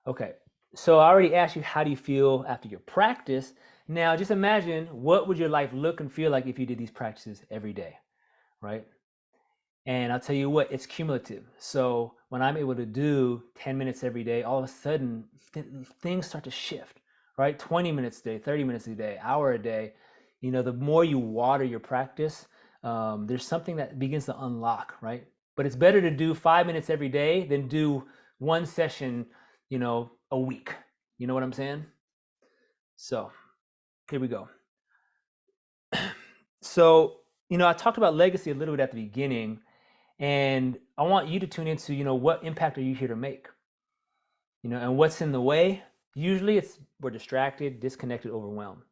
Okay, so I already asked you, how do you feel after your practice? Now, just imagine, what would your life look and feel like if you did these practices every day, right? And I'll tell you what, it's cumulative. So when I'm able to do 10 minutes every day, all of a sudden, things start to shift, right? 20 minutes a day, 30 minutes a day, hour a day. The more you water your practice, there's something that begins to unlock, right? But it's better to do 5 minutes every day than do one session, a week. You know what I'm saying? So here we go. So, I talked about legacy a little bit at the beginning, and I want you to tune into, what impact are you here to make? And what's in the way? Usually we're distracted, disconnected, overwhelmed.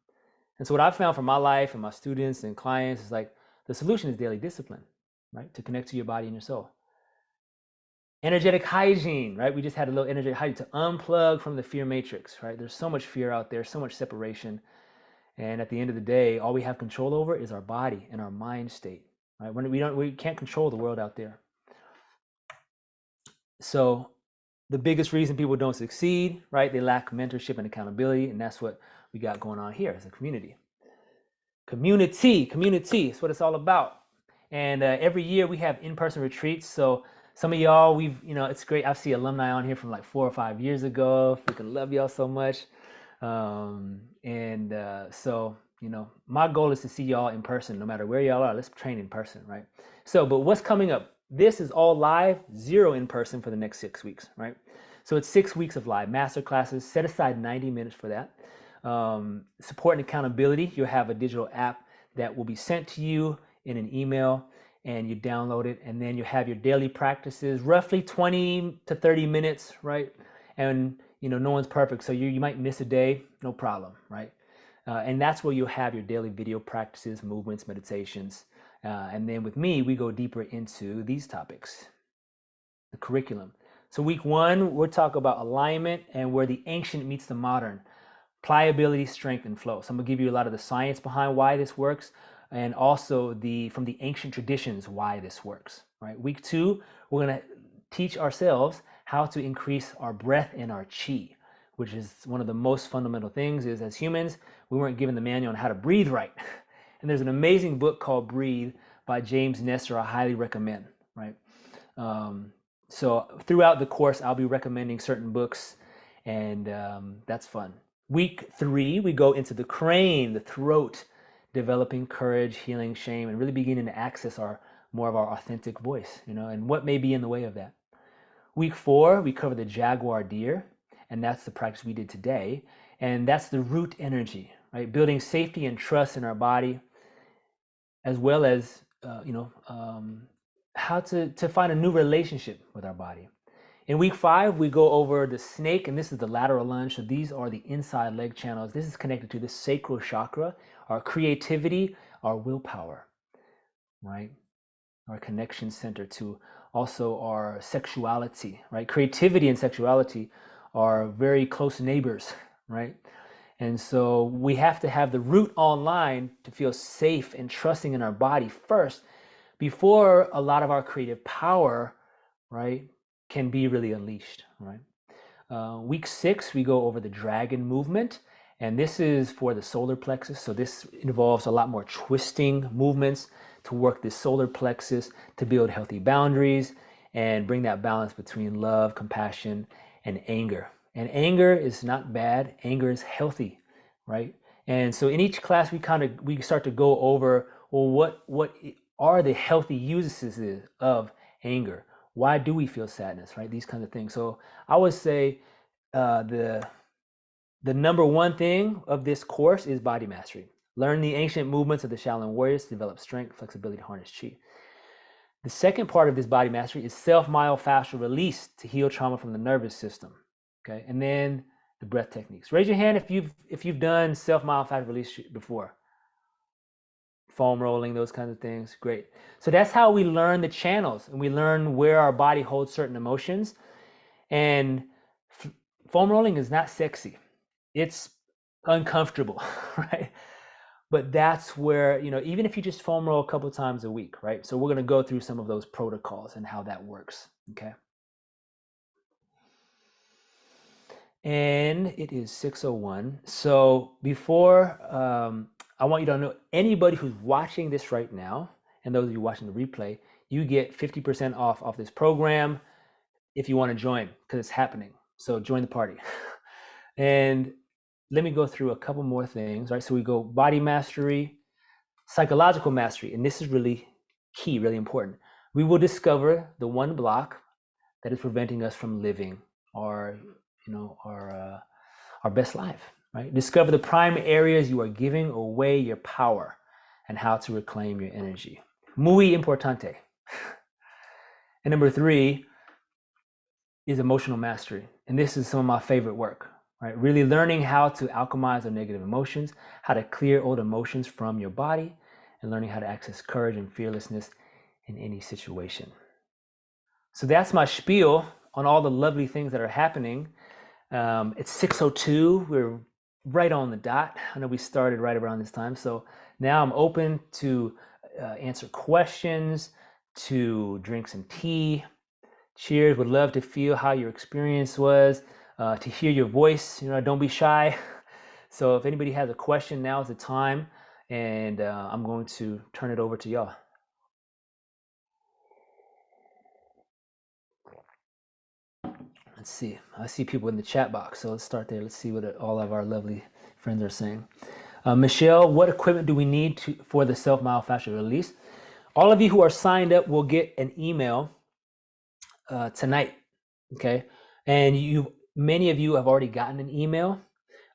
And so what I've found from my life and my students and clients is like, the solution is daily discipline, right? To connect to your body and your soul. Energetic hygiene, right? We just had a little energetic hygiene to unplug from the fear matrix, right? There's so much fear out there, so much separation. And at the end of the day, all we have control over is our body and our mind state, right? We can't control the world out there. So the biggest reason people don't succeed, right? They lack mentorship and accountability. And that's what we got going on here as a community. Community is what it's all about. And every year we have in-person retreats. So some of y'all, it's great. I see alumni on here from like 4 or 5 years ago. Freaking love y'all so much. So my goal is to see y'all in person, no matter where y'all are. Let's train in person, right? So, but what's coming up? This is all live, 0 in person for the next 6 weeks, right? So it's 6 weeks of live master classes. Set aside 90 minutes for that. Support and accountability. You'll have a digital app that will be sent to you in an email, and you download it, and then you have your daily practices, roughly 20 to 30 minutes, right? And no one's perfect, so you might miss a day, no problem, right? And that's where you'll have your daily video practices, movements, meditations. And then with me, we go deeper into these topics, the curriculum. So week 1, we'll talk about alignment and where the ancient meets the modern, pliability, strength, and flow. So I'm gonna give you a lot of the science behind why this works, and also from the ancient traditions why this works, right? Week 2, we're gonna teach ourselves how to increase our breath and our chi, which is one of the most fundamental things. Is as humans, we weren't given the manual on how to breathe right. And there's an amazing book called Breathe by James Nestor I highly recommend, right? So throughout the course, I'll be recommending certain books, and that's fun. Week 3, we go into the crane, the throat, developing courage, healing shame, and really beginning to access more of our authentic voice, and what may be in the way of that. Week 4, we cover the jaguar deer, and that's the practice we did today. And that's the root energy, right? Building safety and trust in our body, as well as, how to find a new relationship with our body. In week 5, we go over the snake, and this is the lateral lunge. So these are the inside leg channels. This is connected to the sacral chakra, our creativity, our willpower, right? Our connection center to also our sexuality, right? Creativity and sexuality are very close neighbors, right? And so we have to have the root online to feel safe and trusting in our body first, before a lot of our creative power, right, can be really unleashed, right? Week 6, we go over the dragon movement, and this is for the solar plexus. So this involves a lot more twisting movements to work this solar plexus, to build healthy boundaries and bring that balance between love, compassion, and anger. And anger is not bad. Anger is healthy, right? And so in each class, we start to go over, well, what are the healthy uses of anger? Why do we feel sadness, right? These kinds of things. So I would say the number one thing of this course is body mastery. Learn the ancient movements of the Shaolin warriors to develop strength, flexibility, to harness chi. The second part of this body mastery is self-myofascial release to heal trauma from the nervous system. Okay, and then the breath techniques. Raise your hand if you've done self-myofascial release before. Foam rolling, those kinds of things. Great. So that's how we learn the channels, and we learn where our body holds certain emotions. And foam rolling is not sexy. It's uncomfortable, right? But that's where, even if you just foam roll a couple of times a week, right? So we're going to go through some of those protocols and how that works, okay? And it is 6:01. So before, I want you to know, anybody who's watching this right now, and those of you watching the replay, you get 50% off this program if you want to join, because it's happening. So join the party. And let me go through a couple more things, right? So we go body mastery, psychological mastery, and this is really key, really important. We will discover the one block that is preventing us from living our best life, right? Discover the prime areas you are giving away your power and how to reclaim your energy. Muy importante. And number 3 is emotional mastery. And this is some of my favorite work, right? Really learning how to alchemize our negative emotions, how to clear old emotions from your body, and learning how to access courage and fearlessness in any situation. So that's my spiel on all the lovely things that are happening. It's 6:02. We're right on the dot. I know we started right around this time. So now I'm open to answer questions, to drink some tea. Cheers. Would love to feel how your experience was, to hear your voice. Don't be shy. So if anybody has a question, now is the time. And I'm going to turn it over to y'all. Let's see. I see people in the chat box, so let's start there. Let's see what all of our lovely friends are saying. Michelle, what equipment do we need for the self-myofascial release? All of you who are signed up will get an email tonight, okay? And many of you have already gotten an email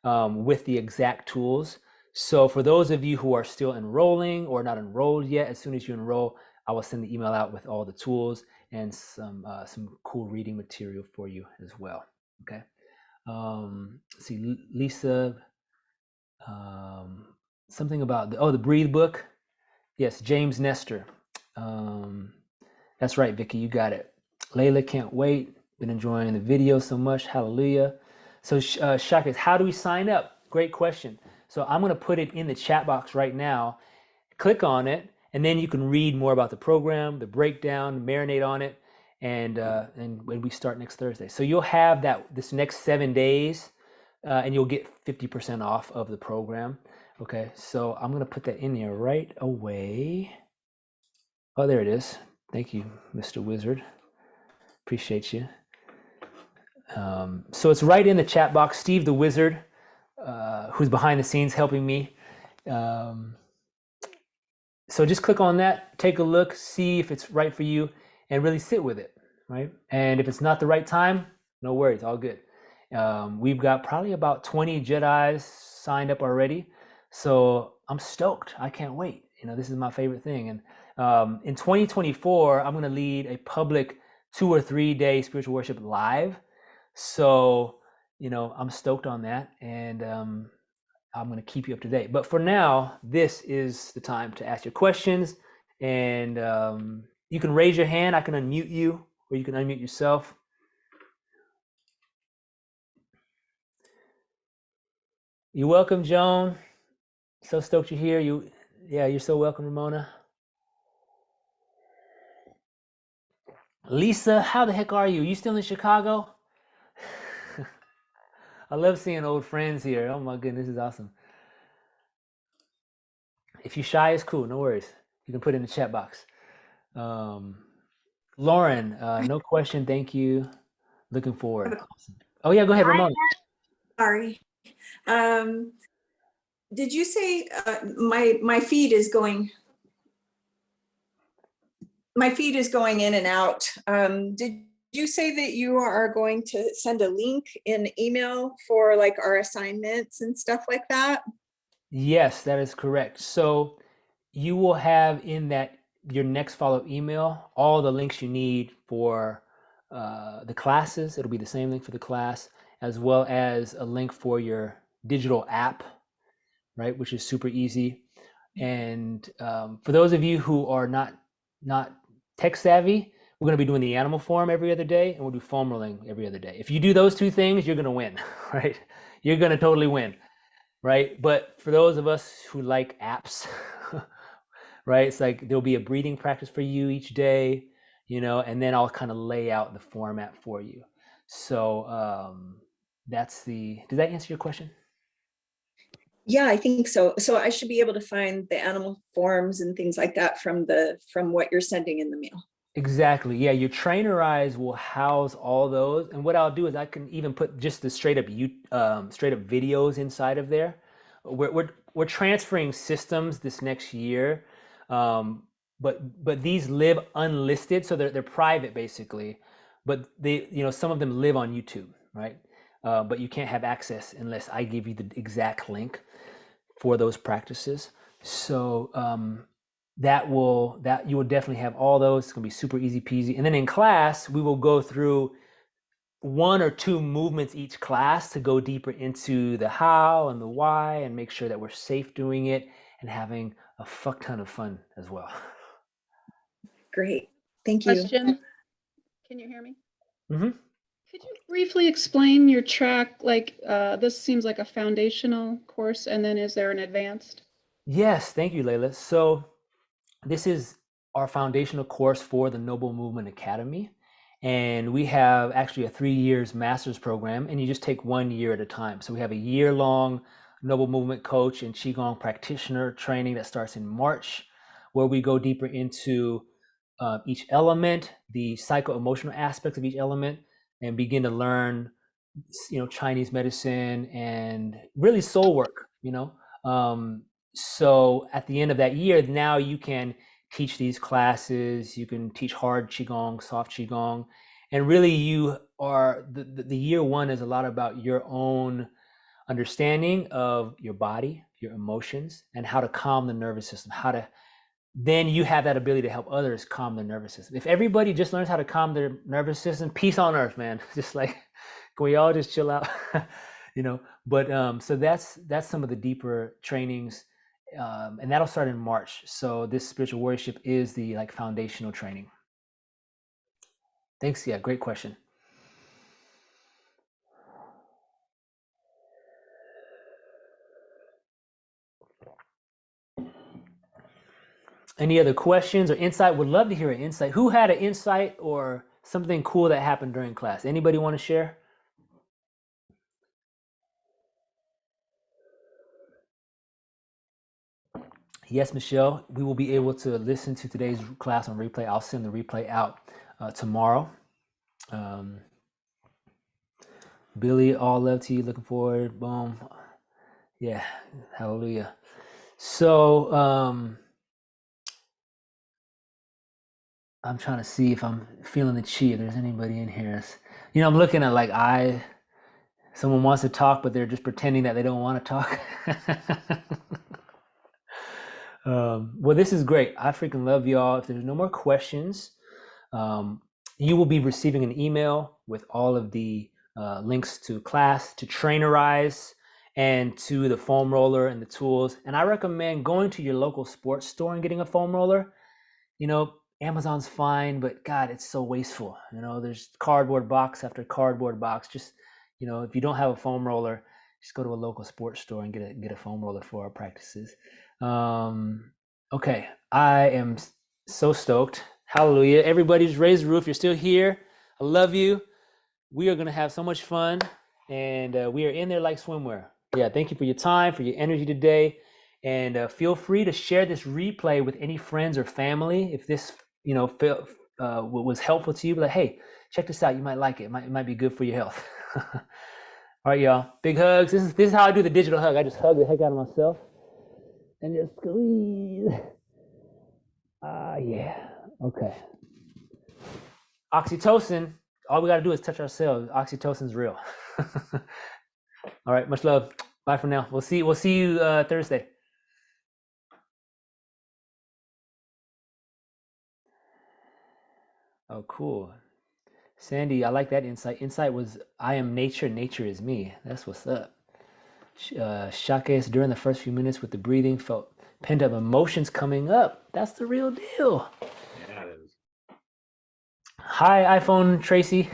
with the exact tools. So for those of you who are still enrolling or not enrolled yet, as soon as you enroll, I will send the email out with all the tools and some cool reading material for you as well. Okay. See, Lisa, something about the Breathe book. Yes, James Nestor. That's right, Vicky, you got it. Layla, can't wait. Been enjoying the video so much. Hallelujah. So, Shaka, how do we sign up? Great question. So I'm going to put it in the chat box right now. Click on it, and then you can read more about the program, the breakdown, marinate on it, and when we start next Thursday. So you'll have this next 7 days, and you'll get 50% off of the program. Okay, so I'm going to put that in there right away. Oh, there it is. Thank you, Mr. Wizard. Appreciate you. So it's right in the chat box. Steve the Wizard, who's behind the scenes helping me. So just click on that, take a look, see if it's right for you, and really sit with it, right? And if it's not the right time, no worries, all good. We've got probably about 20 Jedis signed up already. So I'm stoked. I can't wait. This is my favorite thing. And in 2024, I'm going to lead a public 2 or 3 day spiritual worship live. So, I'm stoked on that. And I'm going to keep you up to date. But for now, this is the time to ask your questions. And you can raise your hand. I can unmute you, or you can unmute yourself. You're welcome, Joan. So stoked you're here. You're so welcome, Ramona. Lisa, how the heck are you? You still in Chicago? I love seeing old friends here. Oh my goodness, this is awesome. If you're shy, it's cool. No worries. You can put it in the chat box. Lauren, no question. Thank you. Looking forward. Awesome. Oh yeah, go ahead, Ramona. Sorry. Did you say my feed is going? My feed is going in and out. Did you say that you are going to send a link in email for like our assignments and stuff like that? Yes, that is correct. So you will have in your next follow-up email all the links you need for the classes. It'll be the same link for the class, as well as a link for your digital app, right, which is super easy. And for those of you who are not tech savvy, we're going to be doing the animal form every other day, and we'll do foam rolling every other day. If you do those 2 things, you're going to win, right? You're going to totally win, right? But for those of us who like apps, right, it's like there'll be a breathing practice for you each day, and then I'll kind of lay out the format for you. So does that answer your question? Yeah, I think so. So I should be able to find the animal forms and things like that from what you're sending in the mail. Exactly. Yeah, your trainer eyes will house all those. And what I'll do is I can even put just the straight up videos inside of there. We're transferring systems this next year, but these live unlisted, so they're private basically. But some of them live on YouTube, right? But you can't have access unless I give you the exact link for those practices. So that you will definitely have all those. It's gonna be super easy peasy. And then in class, we will go through 1 or 2 movements each class to go deeper into the how and the why, and make sure that we're safe doing it and having a fuck ton of fun as well. Great, thank you. Question. Can you hear me? Mm-hmm. Could you briefly explain your track? Like this seems like a foundational course, and then is there an advanced? Yes, thank you, Layla. So this is our foundational course for the Noble Movement Academy. And we have actually a 3 years master's program, and you just take 1 year at a time. So we have a year-long Noble Movement coach and Qigong practitioner training that starts in March, where we go deeper into each element, the psycho-emotional aspects of each element, and begin to learn, Chinese medicine and really soul work, So at the end of that year, now you can teach these classes, you can teach hard Qigong, soft Qigong, and really you are, the year one is a lot about your own understanding of your body, your emotions, and how to calm the nervous system, then you have that ability to help others calm their nervous system. If everybody just learns how to calm their nervous system, peace on earth, man. Just like, can we all just chill out? But so that's some of the deeper trainings, and that'll start in March. So this spiritual warriorship is the like foundational training. Thanks. Yeah, great question. Any other questions or insight? Would love to hear an insight. Who had an insight or something cool that happened during class? Anybody want to share? Yes, Michelle, we will be able to listen to today's class on replay. I'll send the replay out tomorrow. Billy, all love to you. Looking forward. Boom. Yeah. Hallelujah. So I'm trying to see if I'm feeling the chi, if there's anybody in here. I'm looking at like someone wants to talk, but they're just pretending that they don't want to talk. Well, this is great. I freaking love y'all. If there's no more questions, you will be receiving an email with all of the links to class, to Trainerize, and to the foam roller and the tools. And I recommend going to your local sports store and getting a foam roller. Amazon's fine, but God, it's so wasteful. There's cardboard box after cardboard box. Just, if you don't have a foam roller, just go to a local sports store and get a foam roller for our practices. Okay, I am so stoked. Hallelujah. Everybody's raised the roof. You're still here. I love you. We are going to have so much fun, and we are in there like swimwear. Yeah, thank you for your time, for your energy today, and feel free to share this replay with any friends or family. If this, was helpful to you, be like, hey, check this out. You might like it. It might be good for your health. All right, y'all. Big hugs. This is how I do the digital hug. I just hug the heck out of myself and just squeeze. Yeah. Okay. Oxytocin. All we got to do is touch ourselves. Oxytocin's real. All right. Much love. Bye for now. We'll see you Thursday. Oh, cool. Sandy, I like that insight. Insight was, I am nature, nature is me. That's what's up. Shakes, during the first few minutes with the breathing, felt pent up emotions coming up. That's the real deal. Yeah, it is. Hi, iPhone Tracy.